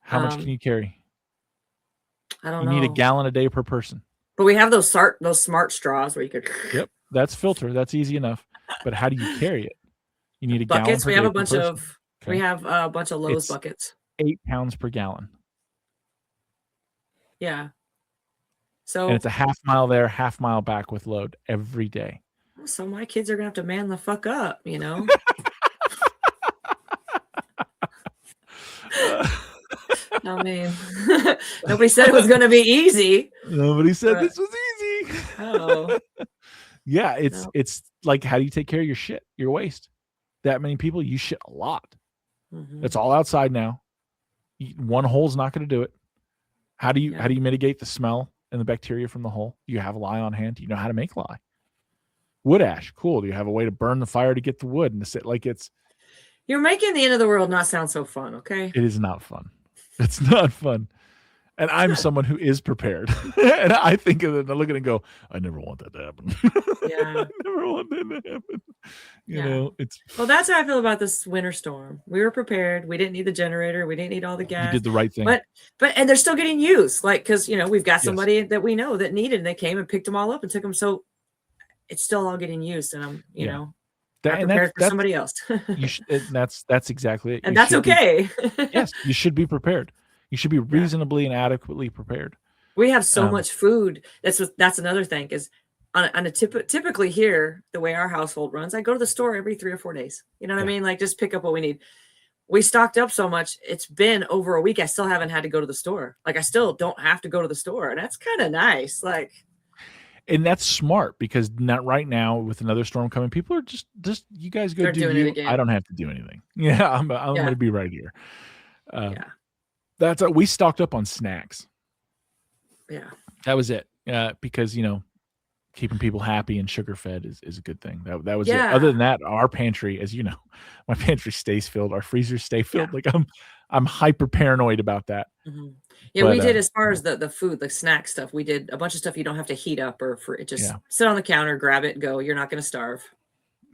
How much can you carry? I don't know. You need a gallon a day per person. But we have those smart straws where you could. Yep, that's filter. That's easy enough. But how do you carry it? You need a buckets. gallon per We day have per person. we have a bunch of Lowe's It's buckets. 8 pounds per gallon. Yeah. So and it's a half mile there, half mile back with load every day. So my kids are gonna have to man the fuck up, you know. I mean, nobody said it was going to be easy. Nobody said this was easy. Oh. Yeah, it's like, how do you take care of your shit, your waste? That many people, you shit a lot. Mm-hmm. It's all outside now. One hole's not going to do it. How do you mitigate the smell and the bacteria from the hole? You have lye on hand. You know how to make lye. Wood ash, cool. Do you have a way to burn the fire to get the wood and to sit like it's? You're making the end of the world not sound so fun, okay? It is not fun. It's not fun. And I'm someone who is prepared. And I think of it and I look at it and go, I never want that to happen. Yeah. I never want that to happen. You know, it's. Well, that's how I feel about this winter storm. We were prepared. We didn't need the generator. We didn't need all the gas. You did the right thing. And they're still getting used. Like, because, you know, we've got somebody that we know that needed, and they came and picked them all up and took them. So it's still all getting used. And I'm, you know, I'm prepared for somebody else. That's exactly it. And that's okay. Yes, you should be prepared. You should be reasonably and adequately prepared. We have so much food. That's another thing is typically here, the way our household runs, I go to the store every 3 or 4 days. You know what I mean? Like, just pick up what we need. We stocked up so much. It's been over a week. I still haven't had to go to the store. Like, I still don't have to go to the store. And that's kind of nice. Like, and that's smart, because not right now with another storm coming, people are just you guys go do you. I don't have to do anything. Yeah, I'm going to be right here. That's we stocked up on snacks. Yeah, that was it. Because, you know, keeping people happy and sugar fed is a good thing. That was it. Other than that, our pantry, as you know, my pantry stays filled. Our freezers stay filled. Like, I'm hyper paranoid about that. Mm-hmm. Yeah, but we did, as far as the food, the snack stuff, we did a bunch of stuff you don't have to heat up or just sit on the counter, grab it, and go. You're not going to starve.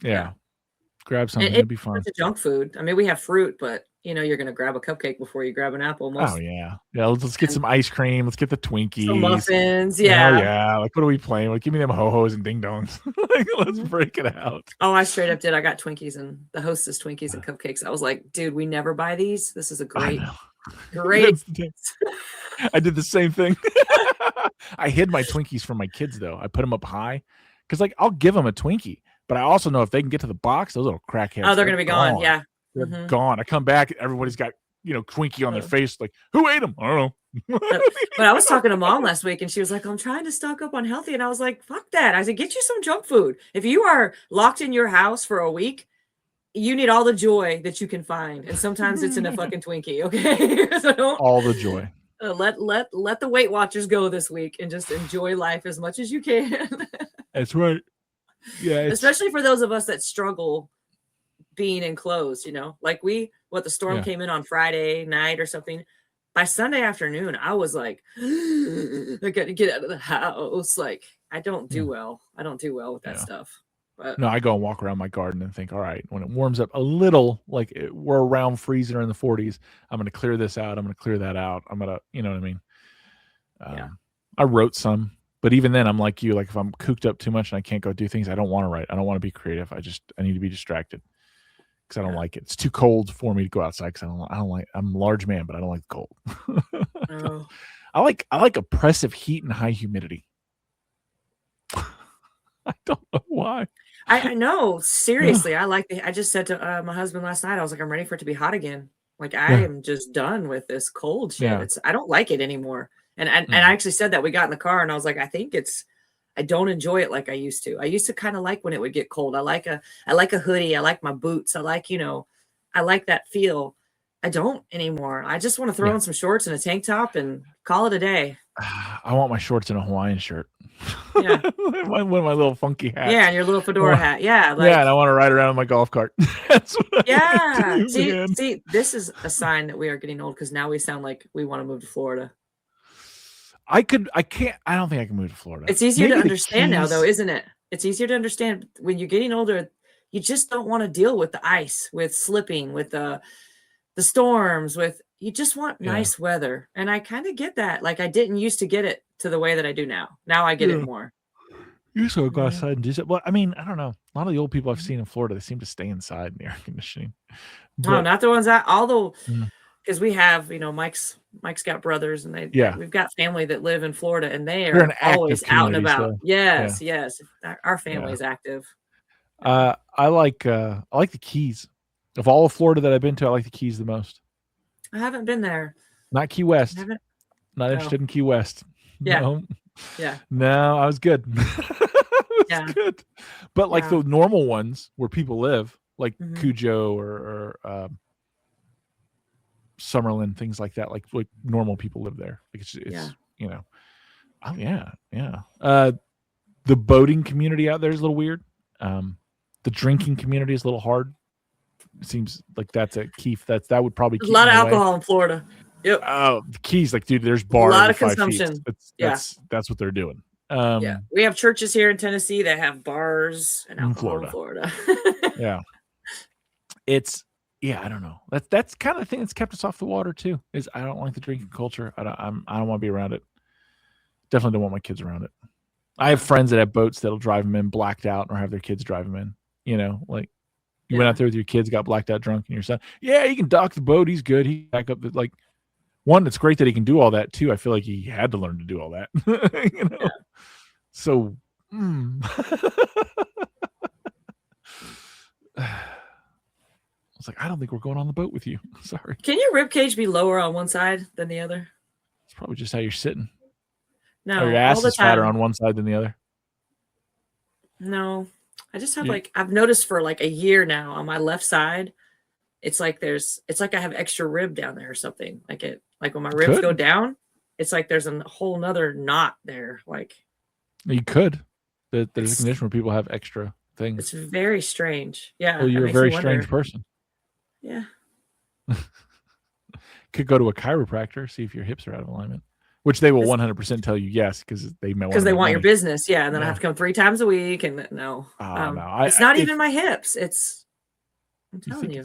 Yeah. Grab something. It'd be fun. It's junk food. I mean, we have fruit, but you know, you're going to grab a cupcake before you grab an apple. Oh yeah. Yeah. Let's get some ice cream. Let's get the Twinkies. Some muffins. Yeah. Oh yeah. Like, what are we playing? Like, give me them ho-hos and ding dongs. Like, let's break it out. Oh, I straight up did. I got Twinkies and the Hostess Twinkies and cupcakes. I was like, dude, we never buy these. This is a great. I did the same thing. I hid my Twinkies from my kids though. I put them up high because, like, I'll give them a Twinkie, but I also know if they can get to the box, those little crackheads. Oh, they're gonna be gone. Yeah. They're gone. I come back, everybody's got, you know, Twinkie on their face. Like, who ate them? I don't know. But I was talking to Mom last week, and she was like, I'm trying to stock up on healthy. And I was like, fuck that. I said, get you some junk food. If you are locked in your house for a week, you need all the joy that you can find. And sometimes it's in a fucking Twinkie. Okay. So all the joy. Let the Weight Watchers go this week and just enjoy life as much as you can. That's right. Yeah. Especially for those of us that struggle being enclosed, you know, like the storm came in on Friday night or something. By Sunday afternoon, I was like, I got to get out of the house. Like, I don't do well. I don't do well with that stuff. But no, I go and walk around my garden and think, all right, when it warms up a little, like we're around freezing or in the 40s, I'm going to clear this out. I'm going to clear that out. I'm going to, you know what I mean? I wrote some, but even then I'm like you, like if I'm cooped up too much and I can't go do things, I don't want to write. I don't want to be creative. I need to be distracted because I don't like it. It's too cold for me to go outside because I don't like, I'm a large man, but I don't like the cold. I like oppressive heat and high humidity. I don't know why. I know, seriously. I just said to my husband last night, I was like, I'm ready for it to be hot again. Like, I am just done with this cold shit. I don't like it anymore. And I actually said that. We got in the car and I was like, I don't enjoy it like I used to. I used to kind of like when it would get cold. I like a hoodie. I like my boots. I like, you know, I like that feel. I don't anymore. I just want to throw on some shorts and a tank top and call it a day. I want my shorts and a Hawaiian shirt. Yeah. With my little funky hat. Yeah, and your little fedora hat. Yeah. Yeah, and I want to ride around in my golf cart. That's what I do, see, this is a sign that we are getting old because now we sound like we want to move to Florida. I don't think I can move to Florida. It's easier to understand now, though, isn't it? It's easier to understand when you're getting older. You just don't want to deal with the ice, with slipping, with the storms, you just want nice weather. And I kind of get that. Like I didn't used to get it to the way that I do now. Now I get it more. You just go outside and do it. Well, I mean, I don't know. A lot of the old people I've seen in Florida, they seem to stay inside in the air conditioning. No, not the ones although because we have, Mike's got brothers and we've got family that live in Florida and they are always out and about. So, yes. Our family is active. I like the Keys. Of all of Florida that I've been to, I like the Keys the most. I haven't been there. Not Key West. Not interested in Key West. Yeah. No. Yeah. No, I was good. Good. But like the normal ones where people live, like Cujo or Summerlin, things like that, like normal people live there. Like it's oh yeah. The boating community out there is a little weird. The drinking community is a little hard. It seems like that's a key. That would probably keep a lot of alcohol in Florida. Yep. Oh, the Keys, like dude, there's bars. A lot of consumption. That's what they're doing. We have churches here in Tennessee that have bars and alcohol in Florida. Yeah. I don't know. That's kind of the thing that's kept us off the water too. Is I don't like the drinking culture. I don't want to be around it. Definitely don't want my kids around it. I have friends that have boats that'll drive them in blacked out or have their kids drive them in. Like you went out there with your kids, got blacked out drunk, and your son, he can dock the boat. He's good. He back up. Like one, it's great that he can do all that too. I feel like he had to learn to do all that. So, I was like, I don't think we're going on the boat with you. Sorry. Can your rib cage be lower on one side than the other? It's probably just how you're sitting. No, or your ass is fatter on one side than the other. No, I just have I've noticed for like a year now on my left side, it's like I have extra rib down there or something. Like when my ribs go down, it's like there's a whole nother knot there. Like you could. There's a condition where people have extra things. It's very strange. Yeah. Well, you're a very strange person. Yeah. Could go to a chiropractor, see if your hips are out of alignment. Which they will 100% tell you yes, because they want your business, and then I have to come 3 times a week, and no, it's not even my hips. I'm telling you,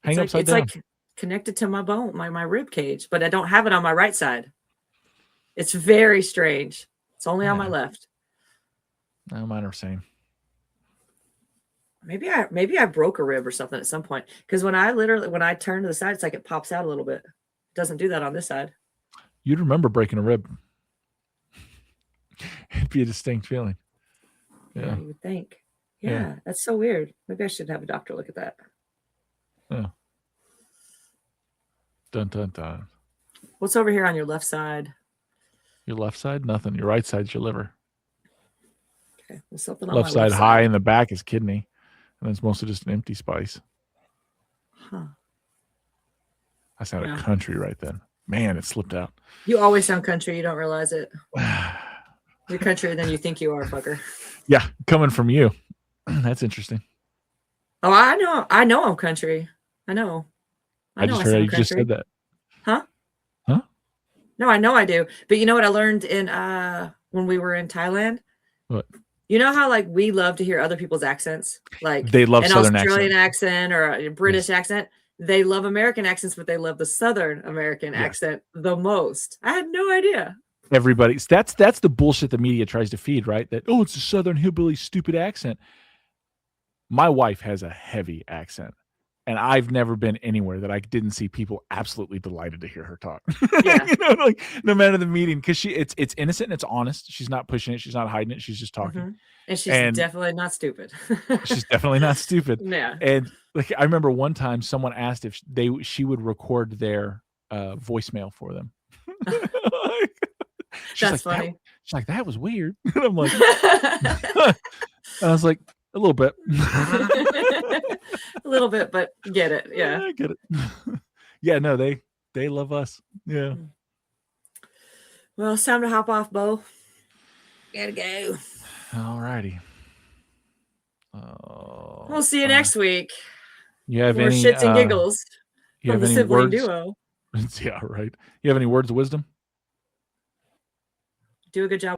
hang upside down. It's like connected to my bone, my rib cage, but I don't have it on my right side. It's very strange. It's only on my left. No, mine are the same. Maybe I broke a rib or something at some point, because when I turn to the side, it's like it pops out a little bit. It doesn't do that on this side. You'd remember breaking a rib. It'd be a distinct feeling. Yeah, you would think. Yeah, that's so weird. Maybe I should have a doctor look at that. Yeah. Dun dun dun. What's over here on your left side? Your left side? Nothing. Your right side's your liver. Okay. There's something on left my side high in the back is kidney. And it's mostly just an empty space. Huh. I sounded country right then. Man, it slipped out. You always sound country. You don't realize it. You're country than you think you are, fucker. Yeah, coming from you. That's interesting. Oh, I know I'm country. I know. I just heard you just said that. Huh? Huh? No, I know I do. But you know what I learned in when we were in Thailand? What? You know how like we love to hear other people's accents? Like they love an Southern Australian accent or a British accent. They love American accents, but they love the Southern American accent the most. I had no idea. Everybody, that's the bullshit the media tries to feed, right? That, it's a Southern hillbilly stupid accent. My wife has a heavy accent, and I've never been anywhere that I didn't see people absolutely delighted to hear her talk. Yeah. Like no matter the meeting, because it's innocent and it's honest. She's not pushing it. She's not hiding it. She's just talking. Mm-hmm. And she's definitely not stupid. She's definitely not stupid. Yeah. And like I remember one time someone asked if she would record their voicemail for them. That's funny. She's like, that was weird. And I'm like, I was like, a little bit. A little bit, but get it. Yeah. I get it. Yeah, no, they love us. Yeah. Well, it's time to hop off, Bo. Gotta go. All righty. We'll see you next week. You have More any shits and giggles you from have the any sibling words? duo. Yeah, right. You have any words of wisdom? Do a good job.